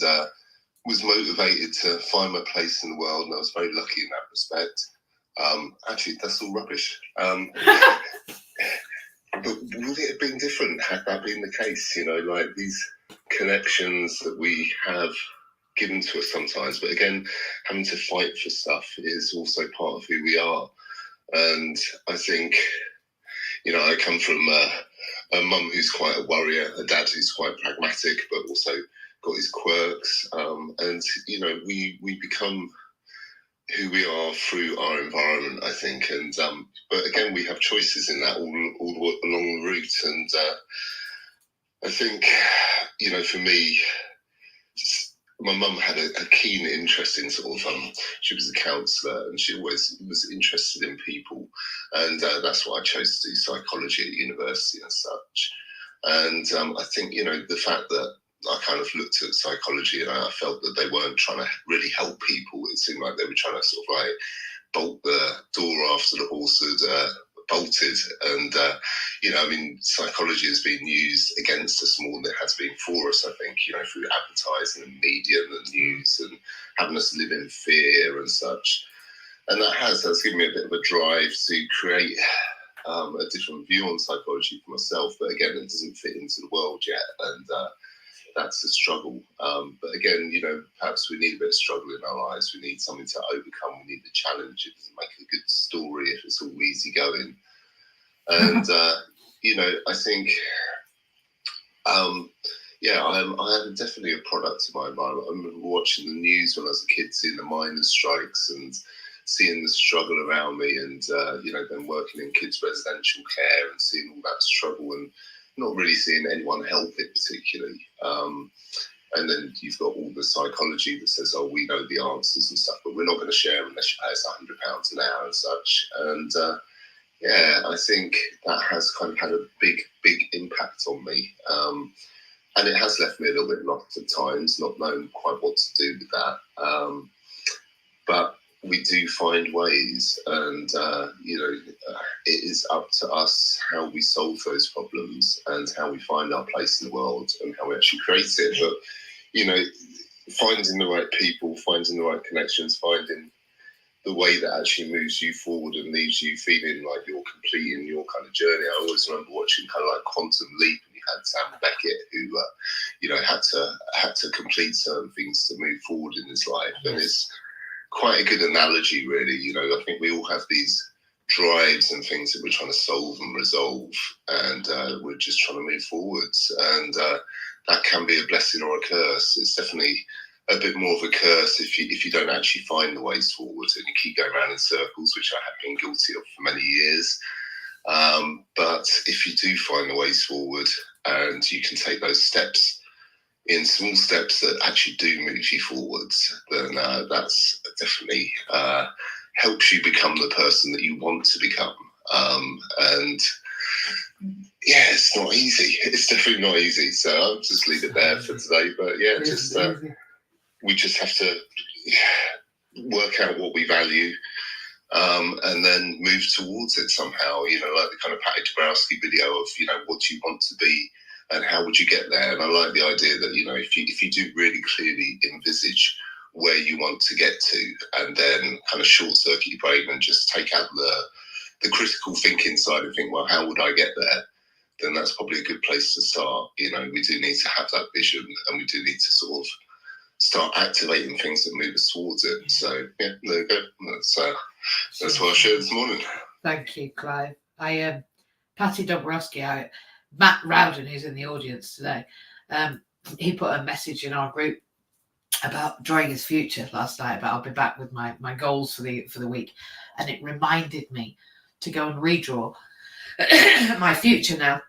was motivated to find my place in the world, and I was very lucky in that respect. Actually, that's all rubbish. But would it have been different had that been the case? You know, like these connections that we have given to us sometimes, but again, having to fight for stuff is also part of who we are. And I think, you know, I come from a mum who's quite a worrier, a dad who's quite pragmatic, but also got his quirks. And, you know, we become who we are through our environment, I think. And but again, we have choices in that all along the route. And I think, you know, for me, my mum had a keen interest in sort of, she was a counsellor and she always was interested in people. And that's why I chose to do psychology at university and such. And I think, you know, the fact that I kind of looked at psychology and I felt that they weren't trying to really help people. It seemed like they were trying to sort of like bolt the door after the horse had bolted. And, you know, I mean, psychology has been used against us more than it has been for us, I think, you know, through advertising and media and the news and having us live in fear and such. And that's given me a bit of a drive to create a different view on psychology for myself. But again, it doesn't fit into the world yet. And that's a struggle. But again, you know, perhaps we need a bit of struggle in our lives. We need something to overcome. We need the challenge. It doesn't make a good story if it's all easy going. And, you know, I think, yeah, I am definitely a product of my environment. I remember watching the news when I was a kid, seeing the miners' strikes and seeing the struggle around me and, you know, then working in kids' residential care and seeing all that struggle and not really seeing anyone help it particularly. And then you've got all the psychology that says, oh, we know the answers and stuff, but we're not going to share unless you pay us £100 an hour and such. And yeah, I think that has kind of had a big impact on me. And it has left me a little bit lost at times, not knowing quite what to do with that. But we do find ways, and you know, it is up to us how we solve those problems and how we find our place in the world and how we actually create it. But you know, finding the right people, finding the right connections, finding the way that actually moves you forward and leaves you feeling like you're completing your kind of journey. I always remember watching kind of like Quantum Leap, and you had Sam Beckett who, you know, had to complete certain things to move forward in his life, and it's quite a good analogy, really. You know, I think we all have these drives and things that we're trying to solve and resolve, and we're just trying to move forwards, and that can be a blessing or a curse. It's definitely a bit more of a curse if you don't actually find the ways forward and you keep going around in circles, which I have been guilty of for many years. But if you do find the ways forward and you can take those steps in small steps that actually do move you forwards, then that's definitely helps you become the person that you want to become. And yeah, it's not easy. It's definitely not easy. So I'll just leave it there for today. But yeah, just we just have to work out what we value, and then move towards it somehow. You know, like the kind of Patty Dabrowski video of, you know, what do you want to be and how would you get there? And I like the idea that, you know, if you do really clearly envisage where you want to get to, and then kind of short circuit your brain and just take out the critical thinking side and think, well, how would I get there? Then that's probably a good place to start. You know, we do need to have that vision, and we do need to sort of start activating things that move us towards it. So yeah, there you go. That's what I shared this morning. Thank you, Clive. Patty Dabrowski, Matt Rowden, who's in the audience today, he put a message in our group about drawing his future last night, about I'll be back with my goals for the week, and it reminded me to go and redraw my future now.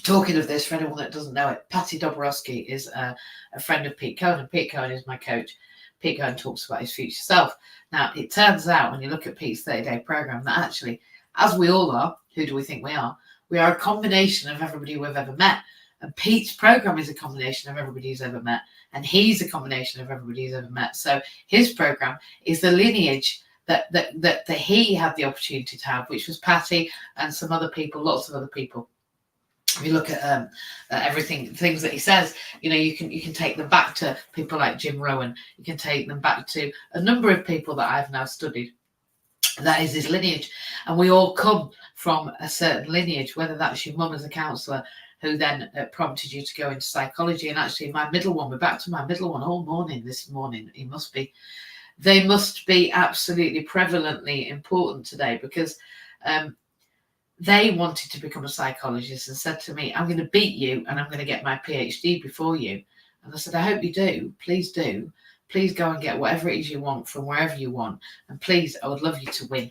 Talking of this, for anyone that doesn't know it, Patty Dabrowski is a friend of Pete Cohen, and Pete Cohen is my coach. Pete Cohen talks about his future self. Now, it turns out when you look at Pete's 30-day program that actually, as we all are, who do we think we are? We are a combination of everybody we've ever met. And Pete's program is a combination of everybody he's ever met. And he's a combination of everybody he's ever met. So his program is the lineage that he had the opportunity to have, which was Patty and some other people, lots of other people. If you look at things that he says, you know, you can take them back to people like Jim Rowan. You can take them back to a number of people that I've now studied. That is his lineage. And we all come from a certain lineage, whether that's your mum as a counsellor who then prompted you to go into psychology. And actually my middle one, we're back to my middle one all morning this morning. They must be absolutely prevalently important today, because they wanted to become a psychologist and said to me, I'm going to beat you and I'm going to get my PhD before you. And I said, I hope you do. Please do. Please go and get whatever it is you want from wherever you want. And please, I would love you to win.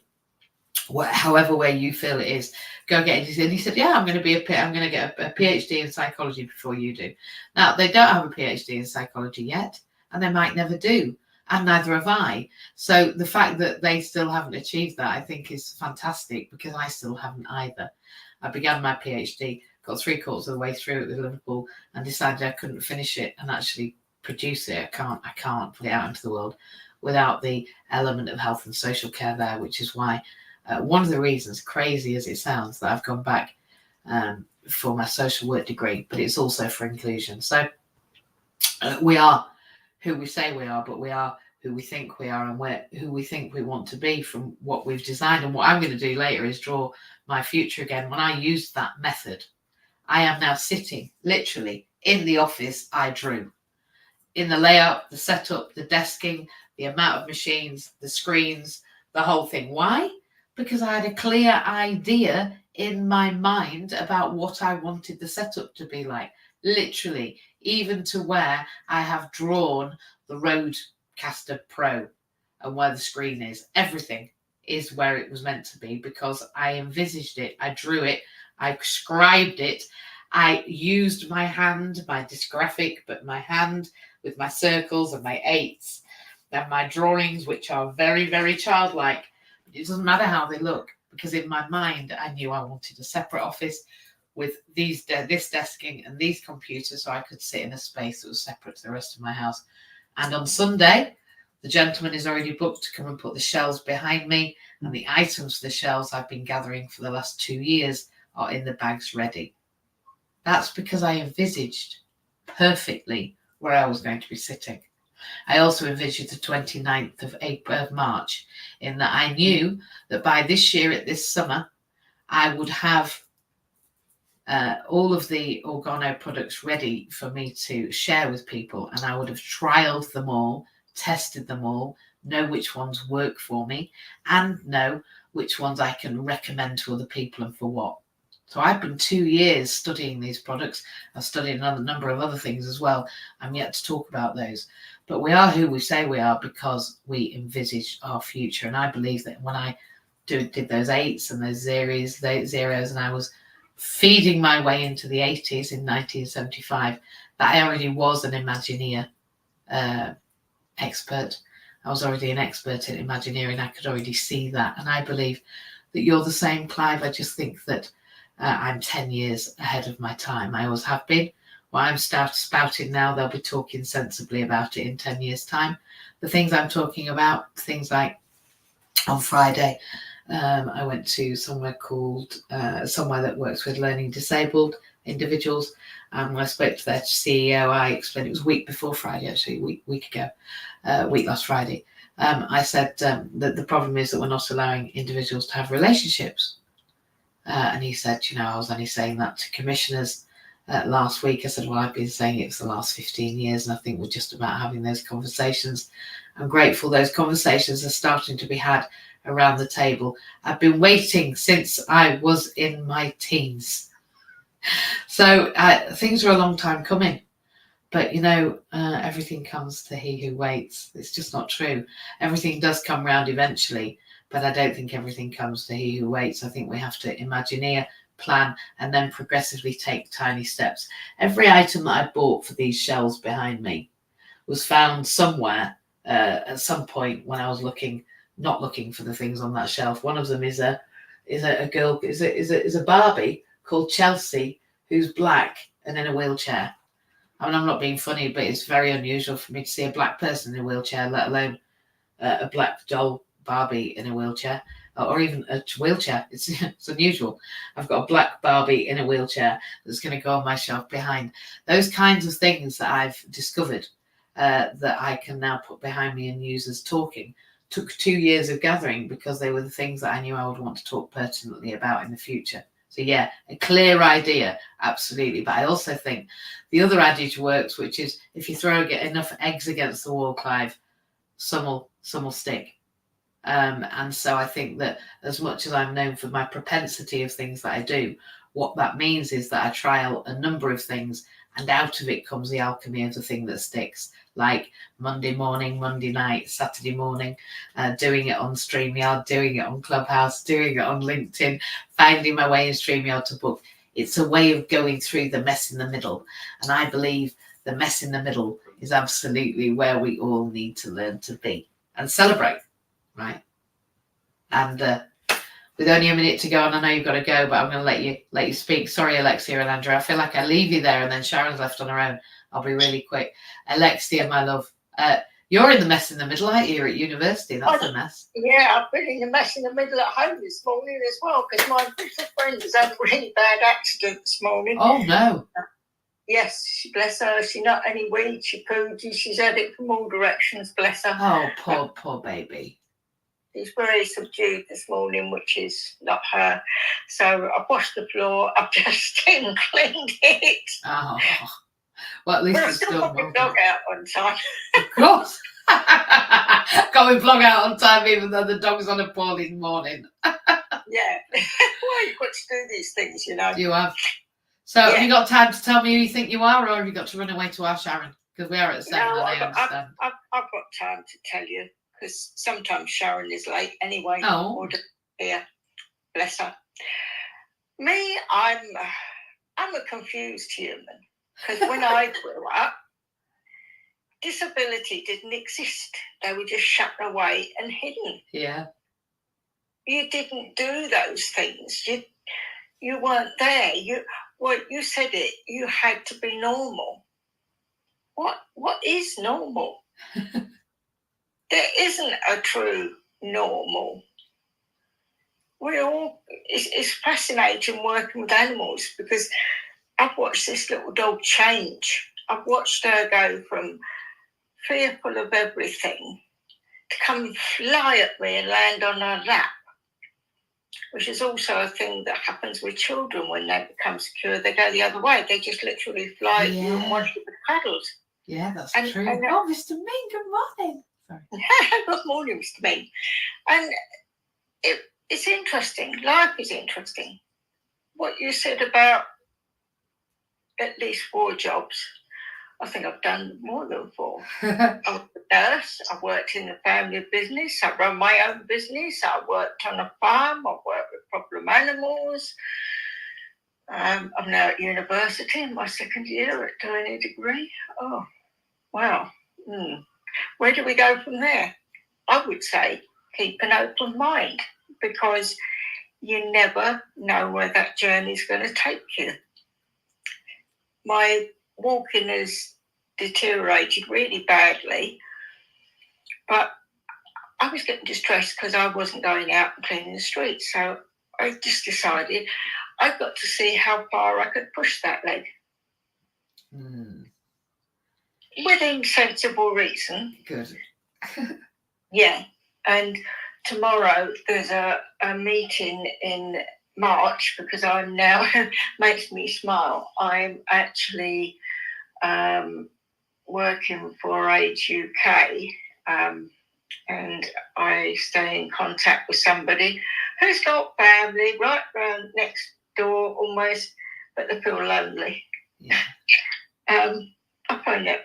However way you feel it is, go get it. And he said, yeah, I'm going to get a PhD in psychology before you do. Now, they don't have a PhD in psychology yet, and they might never do. And neither have I. So the fact that they still haven't achieved that, I think, is fantastic, because I still haven't either. I began my PhD, got 3/4 of the way through it with Liverpool, and decided I couldn't finish it and actually produce it. I can't put it out into the world without the element of health and social care there, which is why one of the reasons, crazy as it sounds, that I've gone back for my social work degree, but it's also for inclusion. So we are who we say we are, but we are who we think we are, and we're who we think we want to be from what we've designed. And what I'm going to do later is draw my future again. When I used that method, I am now sitting literally in the office I drew, in the layout, the setup, the desking, the amount of machines, the screens, the whole thing. Why? Because I had a clear idea in my mind about what I wanted the setup to be like. Literally, even to where I have drawn the Rodecaster Pro and where the screen is. Everything is where it was meant to be, because I envisaged it, I drew it, I scribed it, I used my hand, my dysgraphic, but my hand with my circles and my 8s and my drawings, which are very, very childlike. It doesn't matter how they look, because in my mind, I knew I wanted a separate office with this desking and these computers, so I could sit in a space that was separate to the rest of my house. And on Sunday, the gentleman is already booked to come and put the shelves behind me, and the items for the shelves I've been gathering for the last 2 years are in the bags ready. That's because I envisaged perfectly where I was going to be sitting. I also envisaged the 29th of March, in that I knew that by this year, at this summer, I would have all of the Organo products ready for me to share with people, and I would have trialed them all, tested them all, know which ones work for me, and know which ones I can recommend to other people and for what. So I've been 2 years studying these products. I've studied another number of other things as well. I'm yet to talk about those. But we are who we say we are because we envisage our future. And I believe that when I did those 8s and those zeros, and I was feeding my way into the 80s in 1975, that I already was an Imagineer expert. I was already an expert in Imagineering. I could already see that. And I believe that you're the same, Clive. I just think that I'm 10 years ahead of my time. I always have been. What I'm spouting now, they'll be talking sensibly about it in 10 years' time. The things I'm talking about, things like on Friday, I went to somewhere that works with learning disabled individuals. When I spoke to their CEO, I explained, it was a week before Friday, actually, week last Friday. I said that the problem is that we're not allowing individuals to have relationships. And he said, I was only saying that to commissioners last week. I said, well, I've been saying it for the last 15 years, and I think we're just about having those conversations. I'm grateful those conversations are starting to be had around the table. I've been waiting since I was in my teens. So things are a long time coming. But, everything comes to he who waits. It's just not true. Everything does come round eventually, but I don't think everything comes to he who waits. I think we have to Imagineer, plan, and then progressively take tiny steps. Every item that I bought for these shelves behind me was found somewhere at some point when I was not looking for the things on that shelf. One of them is a Barbie called Chelsea, who's black and in a wheelchair. I mean, I'm not being funny, but it's very unusual for me to see a black person in a wheelchair, let alone a black doll Barbie in a wheelchair, or even a wheelchair. It's unusual. I've got a black Barbie in a wheelchair that's going to go on my shelf behind. Those kinds of things that I've discovered that I can now put behind me and use as talking took 2 years of gathering because they were the things that I knew I would want to talk pertinently about in the future. So yeah, a clear idea, absolutely. But I also think the other adage works, which is if you throw enough eggs against the wall, Clive, some will stick. And so I think that as much as I'm known for my propensity of things that I do, what that means is that I trial a number of things, and out of it comes the alchemy of the thing that sticks. Like Monday morning, Monday night, Saturday morning, doing it on StreamYard, doing it on Clubhouse, doing it on LinkedIn, finding my way in StreamYard to book. It's a way of going through the mess in the middle. And I believe the mess in the middle is absolutely where we all need to learn to be and celebrate, right? And with only a minute to go, and I know you've got to go, but I'm going to let you speak. Sorry, Alexia and Andrew. I feel like I leave you there, and then Sharon's left on her own. I'll be really quick. Alexia, my love, you're in the mess in the middle, aren't you? You're at university. That's a mess. Yeah, I've been in the mess in the middle at home this morning as well, because my little friend has had a really bad accident this morning. Oh, no. Yes, bless her. She not only weed, she pooed, she's had it from all directions, bless her. Oh, poor baby. She's very subdued this morning, which is not her. So I've washed the floor. I've just cleaned it. Oh, well, at least But I it's still done. got my dog out on time. Of course. Got my vlog out on time, even though the dog's on a poorly morning. Yeah. Well, you've got to do these things, you know. You have. So have you got time to tell me who you think you are, or have you got to run away to our Sharon? Because we are at 7, No, and I I've understand. got time to tell you, because sometimes Sharon is late anyway. Oh. Or yeah, bless her. Me, I'm a confused human, because when I grew up, disability didn't exist. They were just shut away and hidden. Yeah. You didn't do those things. You weren't there. You said it. You had to be normal. What is normal? There isn't a true normal. It's fascinating working with animals, because I've watched this little dog change. I've watched her go from fearful of everything to come fly at me and land on her lap, which is also a thing that happens with children when they become secure. They go the other way. They just literally fly at you and want you with cuddles. Yeah, that's true. Oh, Mr. Ming, good morning. Sorry. Good morning, Mr. Ming. And it's interesting. Life is interesting. What you said about at least 4 jobs, I think I've done more than 4. I was a nurse. I worked in the family business. I run my own business. I worked on a farm. I worked with problem animals. I'm now at university in my 2nd year at doing a degree. Oh, wow. Where do we go from there? I would say keep an open mind, because you never know where that journey is going to take you. My walking has deteriorated really badly, but I was getting distressed because I wasn't going out and cleaning the streets. So I just decided I've got to see how far I could push that leg. Within sensible reason. Good. Yeah. And tomorrow there's a meeting in March, because I'm now, makes me smile. I'm actually working for Age UK, and I stay in contact with somebody who's got family right round next door almost, but they feel lonely. Yeah. I find it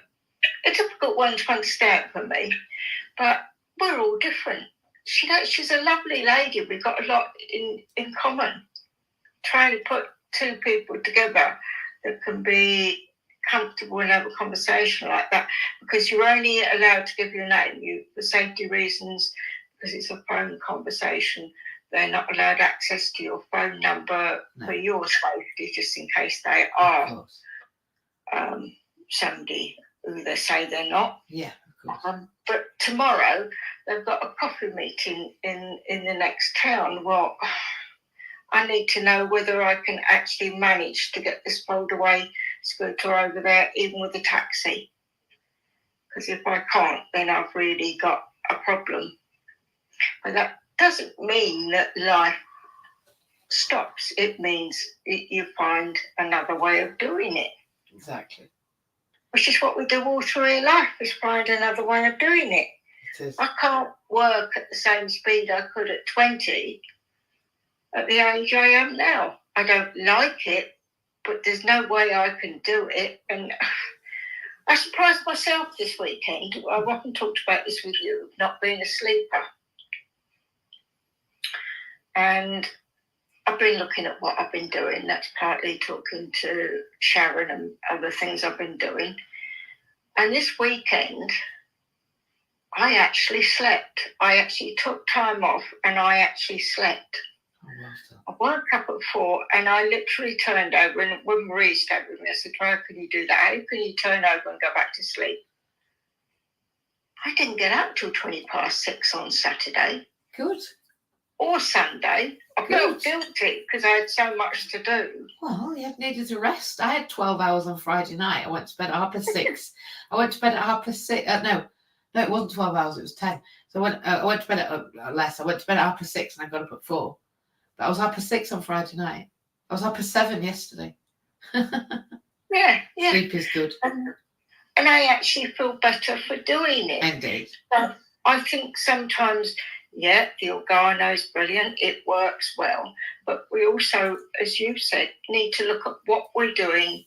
a difficult one to understand for me, but we're all different. She's a lovely lady. We've got a lot in common. Trying to put 2 people together that can be comfortable and have a conversation like that, because you're only allowed to give your name, for safety reasons, because it's a phone conversation. They're not allowed access to your phone number for your safety, just in case they are somebody who they say they're not. Yeah, of course. But tomorrow they've got a coffee meeting in the next town. Well, I need to know whether I can actually manage to get this fold-away scooter over there, even with a taxi. Because if I can't, then I've really got a problem. But that doesn't mean that life stops. It means you find another way of doing it. Exactly. Which is what we do all through life, is find another way of doing it. It is. I can't work at the same speed I could at 20 at the age I am now. I don't like it, but there's no way I can do it. And I surprised myself this weekend. I've often talked about this with you, not being a sleeper. And I've been looking at what I've been doing. That's partly talking to Sharon and other things I've been doing. And this weekend, I actually slept. I actually took time off and I actually slept. I woke up at 4 and I literally turned over, and when Marie stayed with me, I said, how can you do that? How can you turn over and go back to sleep? I didn't get up till 6:20 on Saturday. Good. Or Sunday. I felt guilty because I had so much to do. Well, you needed to rest. I had 12 hours on Friday night. I went to bed at 6:30. I went to bed at 6:30. No, it wasn't 12 hours. It was 10. So I went to bed at less. I went to bed at 6:30 and I got up at 4. But I was 6:30 on Friday night. I was 7 yesterday. Yeah. Sleep is good. And I actually feel better for doing it. Indeed. But I think sometimes, the organo is brilliant. It works well. But we also, as you said, need to look at what we're doing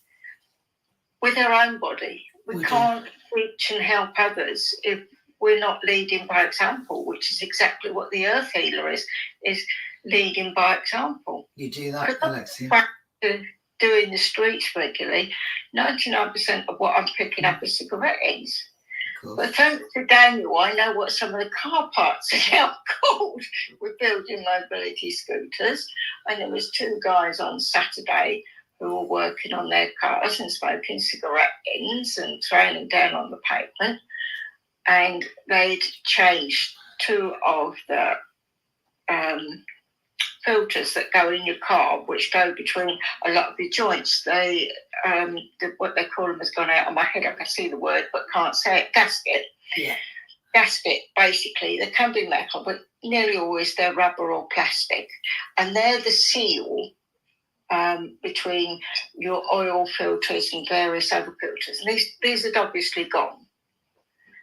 with our own body. We can't reach and help others if we're not leading by example, which is exactly what the Earth Healer is leading by example. You do that, Alexia. Back to doing the streets regularly, 99% of what I'm picking up is cigarette ends. But thanks to Daniel, I know what some of the car parts are now called. We're building mobility scooters, and there was 2 guys on Saturday who were working on their cars and smoking cigarette ends and throwing them down on the pavement. And they'd changed 2 of the filters that go in your car, which go between a lot of your joints. They what they call them has gone out of my head. I can see the word but can't say it. Gasket. Yeah. Gasket, basically. They can be metal, but nearly always they're rubber or plastic. And they're the seal between your oil filters and various other filters. And these are obviously gone.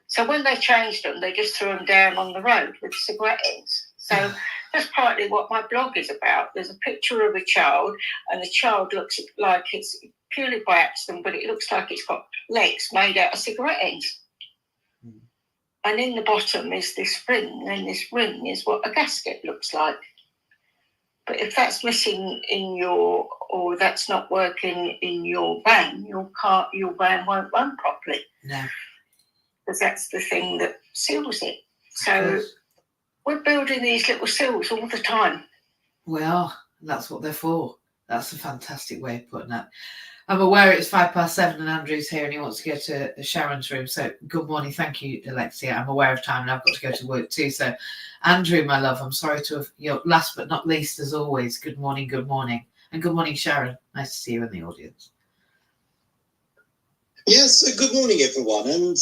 So when they changed them, they just threw them down on the road with cigarette ends. So that's partly what my blog is about. There's a picture of a child, and the child looks like it's purely by accident, but it looks like it's got legs made out of cigarette ends. Mm. And in the bottom is this ring, and this ring is what a gasket looks like. But if that's missing or that's not working in your van, your van won't run properly. No. Because that's the thing that seals it. So we're building these little seals all the time. Well, that's what they're for. That's a fantastic way of putting it. I'm aware it's 7:05 and Andrew's here and he wants to go to Sharon's room. So good morning. Thank you, Alexia. I'm aware of time and I've got to go to work too. So Andrew, my love, I'm sorry to have, last but not least, as always, good morning. And good morning, Sharon. Nice to see you in the audience. Yes, good morning, everyone. And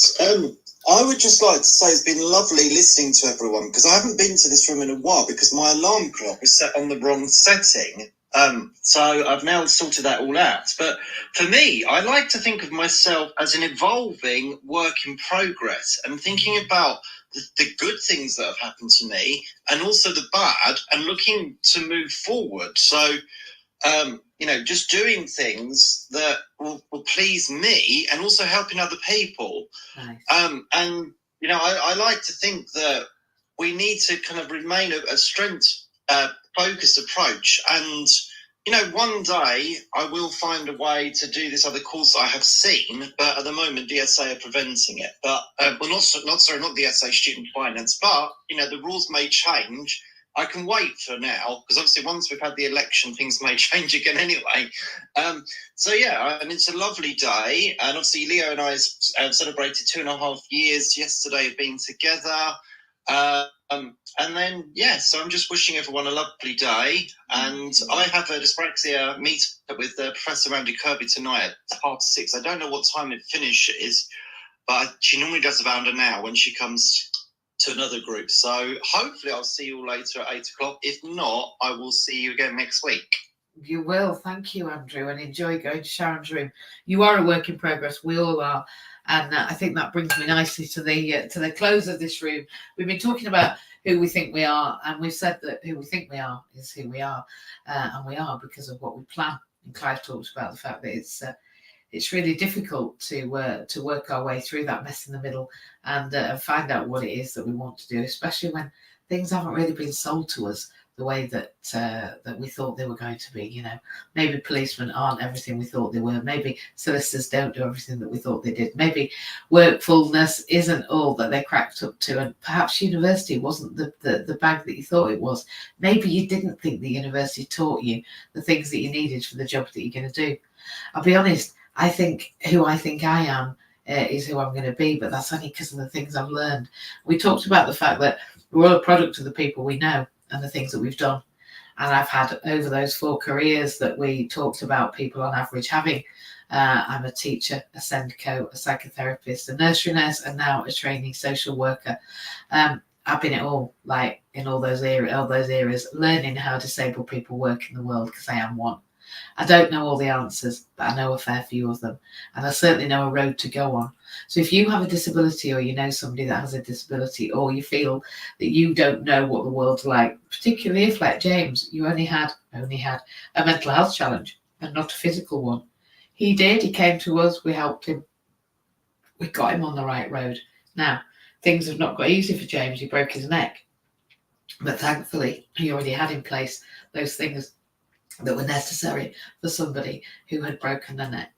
I would just like to say it's been lovely listening to everyone because I haven't been to this room in a while because my alarm clock was set on the wrong setting. So I've now sorted that all out. But for me, I like to think of myself as an evolving work in progress and thinking about the good things that have happened to me and also the bad and looking to move forward. So just doing things that will please me and also helping other people. Nice. I like to think that we need to kind of remain a strength-focused approach. And, one day I will find a way to do this other course I have seen, but at the moment DSA are preventing it. But, not DSA, student finance, but, the rules may change. I can wait for now, because obviously once we've had the election, things may change again anyway. And it's a lovely day. And obviously Leo and I celebrated 2.5 years yesterday of being together. So I'm just wishing everyone a lovely day. And I have a dyspraxia meet with Professor Randy Kirby tonight at 6:30. I don't know what time it finishes, but she normally does about an hour when she comes to another group. So hopefully I'll see you all later at 8 o'clock. If not, I will see you again next week. You will. Thank you, Andrew, and enjoy going to Sharon's room. You are a work in progress. We all are. And I think that brings me nicely to the close of this room. We've been talking about who we think we are, and we've said that who we think we are is who we are, and we are because of what we plan. And Clive talked about the fact that it's really difficult to work our way through that mess in the middle and find out what it is that we want to do, especially when things haven't really been sold to us the way that we thought they were going to be. You know, maybe policemen aren't everything we thought they were. Maybe solicitors don't do everything that we thought they did. Maybe workfulness isn't all that they cracked up to, and perhaps university wasn't the bag that you thought it was. Maybe you didn't think the university taught you the things that you needed for the job that you're going to do. I'll be honest, I think who I think I am is who I'm going to be, but that's only because of the things I've learned. We talked about the fact that we're all a product of the people we know and the things that we've done. And I've had over those 4 careers that we talked about people on average having. I'm a teacher, a SENDCO, a psychotherapist, a nursery nurse, and now a trainee social worker. I've been at all, like in all those areas, learning how disabled people work in the world because I am one. I don't know all the answers, but I know a fair few of them, and I certainly know a road to go on. So if you have a disability, or you know somebody that has a disability, or you feel that you don't know what the world's like, particularly if, like James, you only had a mental health challenge and not a physical one. He came to us, we helped him, we got him on the right road. Now, things have not got easy for James. He broke his neck, but thankfully he already had in place those things that were necessary for somebody who had broken their neck.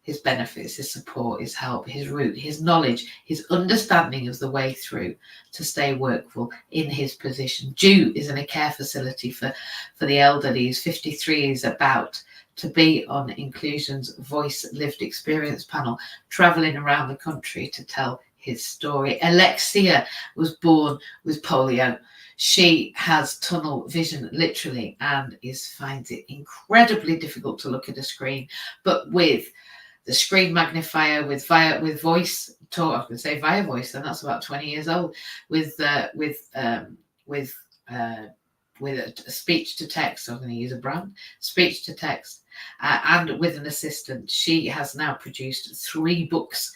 His benefits, his support, his help, his route, his knowledge, his understanding of the way through to stay workful in his position. Jew is in a care facility for the elderly. He's 53. He's about to be on Inclusion's Voice Lived Experience panel, travelling around the country to tell his story. Alexia was born with polio. She has tunnel vision, literally, and finds it incredibly difficult to look at a screen. But with the screen magnifier, with voice talk, I was going to say via voice, and that's about 20 years old. With a speech to text, I'm going to use a brand, speech to text, and with an assistant. She has now produced 3 books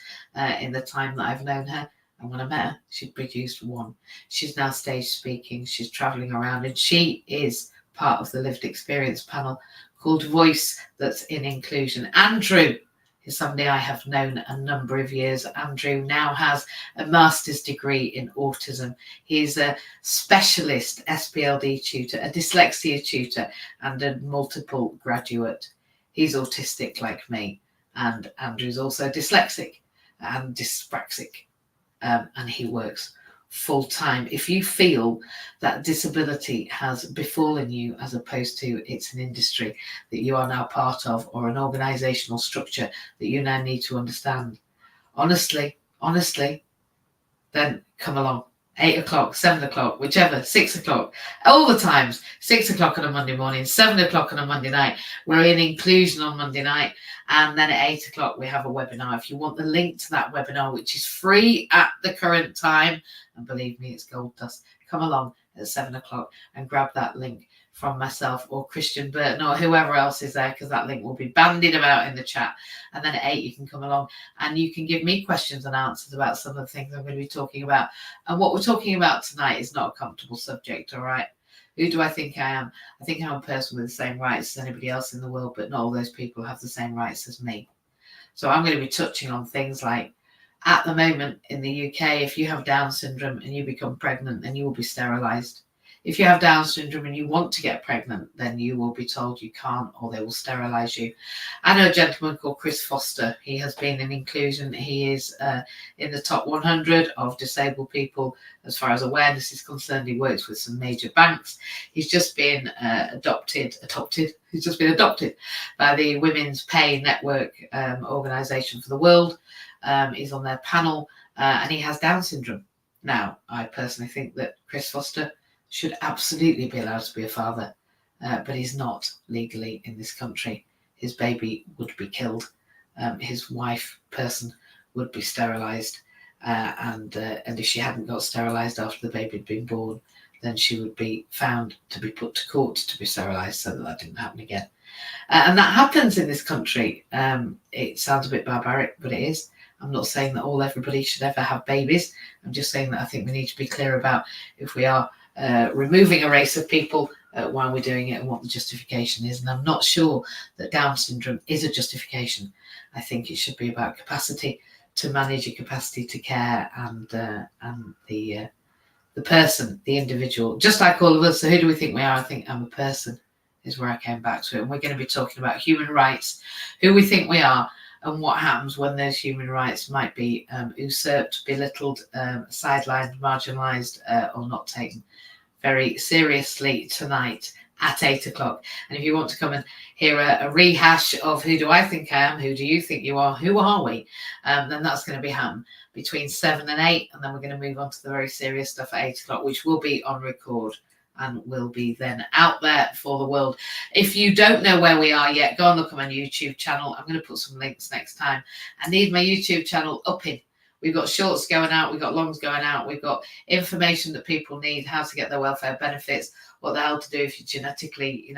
in the time that I've known her. And when I met her, she'd produced 1. She's now stage speaking. She's travelling around, and she is part of the lived experience panel called Voice That's in Inclusion. Andrew is somebody I have known a number of years. Andrew now has a master's degree in autism. He's a specialist SPLD tutor, a dyslexia tutor, and a multiple graduate. He's autistic like me, and Andrew's also dyslexic and dyspraxic. And he works full time. If you feel that disability has befallen you, as opposed to it's an industry that you are now part of, or an organizational structure that you now need to understand, honestly, then come along. 8 o'clock, 7 o'clock, whichever, 6 o'clock, all the times. 6 o'clock on a Monday morning, 7 o'clock on a Monday night. We're in Inclusion on Monday night. And then at 8 o'clock, we have a webinar. If you want the link to that webinar, which is free at the current time, and believe me, it's gold dust, come along at 7 o'clock and grab that link from myself or Christian Burton or whoever else is there, because that link will be bandied about in the chat. And then at 8, you can come along and you can give me questions and answers about some of the things I'm going to be talking about. And what we're talking about tonight is not a comfortable subject, all right? Who do I think I am? I think I'm a person with the same rights as anybody else in the world, but not all those people have the same rights as me. So I'm going to be touching on things like, at the moment in the UK, if you have Down syndrome and you become pregnant, then you will be sterilised. If you have Down syndrome and you want to get pregnant, then you will be told you can't, or they will sterilise you. I know a gentleman called Chris Foster. He has been in Inclusion. He is in the top 100 of disabled people as far as awareness is concerned. He works with some major banks. He's just been adopted. He's just been adopted by the Women's Pay Network organisation for the world. He's on their panel, and he has Down syndrome. Now, I personally think that Chris Foster should absolutely be allowed to be a father, but he's not legally in this country. His baby would be killed. His wife, person, would be sterilised. and if she hadn't got sterilised after the baby had been born, then she would be found to be put to court to be sterilised so that didn't happen again. And that happens in this country. It sounds a bit barbaric, but it is. I'm not saying that everybody should ever have babies. I'm just saying that I think we need to be clear about if we are removing a race of people, why we're doing it and what the justification is. And I'm not sure that Down syndrome is a justification. I think it should be about capacity to manage, your capacity to care, and the person, the individual, just like all of us. So who do we think we are? I think I'm a person, is where I came back to it. And we're going to be talking about human rights, who we think we are, and what happens when those human rights might be usurped, belittled, sidelined, marginalised, or not taken very seriously tonight at 8 o'clock. And if you want to come and hear a rehash of who do I think I am, who do you think you are, who are we, then that's going to be happening between 7 and 8. And then we're going to move on to the very serious stuff at 8 o'clock, which will be on record and will be then out there for the world. If you don't know where we are yet, go and look at my YouTube channel. I'm going to put some links next time. I need my YouTube channel upping. We've got shorts going out, we've got longs going out, we've got information that people need, how to get their welfare benefits, what the hell to do if you're genetically,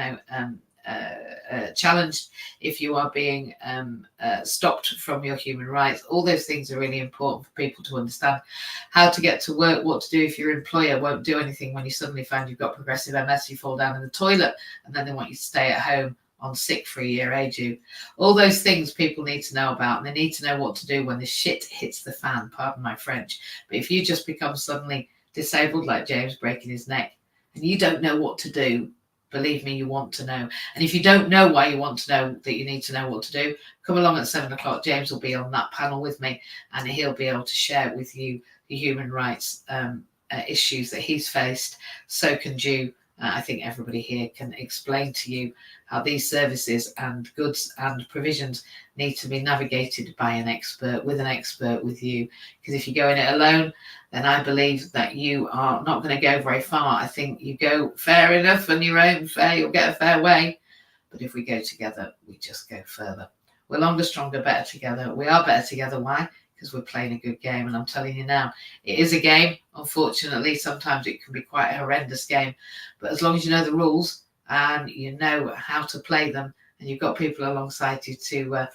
challenged, if you are being stopped from your human rights. All those things are really important for people to understand. How to get to work, what to do if your employer won't do anything when you suddenly find you've got progressive MS, you fall down in the toilet, and then they want you to stay at home on sick for a year, age you. All those things people need to know about, and they need to know what to do when the shit hits the fan, pardon my French. But if you just become suddenly disabled, like James breaking his neck, and you don't know what to do, believe me, you want to know. And if you don't know why you want to know that you need to know what to do, come along at 7 o'clock. James will be on that panel with me, and he'll be able to share with you the human rights issues that he's faced. So can you. I think everybody here can explain to you how these services and goods and provisions need to be navigated by an expert, with you. Because if you go in it alone, then I believe that you are not going to go very far. I think you go fair enough on your own, you'll get a fair way. But if we go together, we just go further. We're longer, stronger, better together. We are better together. Why? Because we're playing a good game. And I'm telling you now, it is a game. Unfortunately, sometimes it can be quite a horrendous game. But as long as you know the rules and you know how to play them, and you've got people alongside you to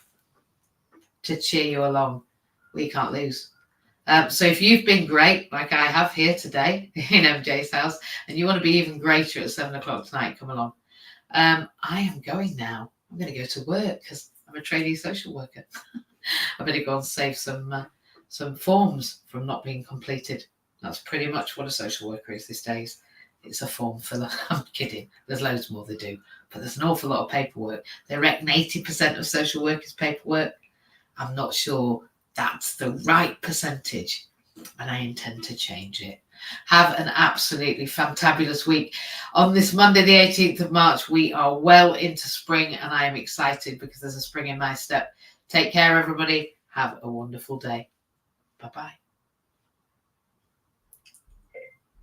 cheer you along, we can't lose. So if you've been great, like I have here today in MJ's house, and you want to be even greater at 7 o'clock tonight, come along. I am going now. I'm going to go to work because I'm a trainee social worker. I better go and save some forms from not being completed. That's pretty much what a social worker is these days. It's a form filler. I'm kidding. There's loads more they do, but there's an awful lot of paperwork. They reckon 80% of social workers' paperwork. I'm not sure that's the right percentage, and I intend to change it. Have an absolutely fantabulous week. On this Monday, the 18th of March, we are well into spring, and I am excited because there's a spring in my step. Take care, everybody. Have a wonderful day. Bye-bye.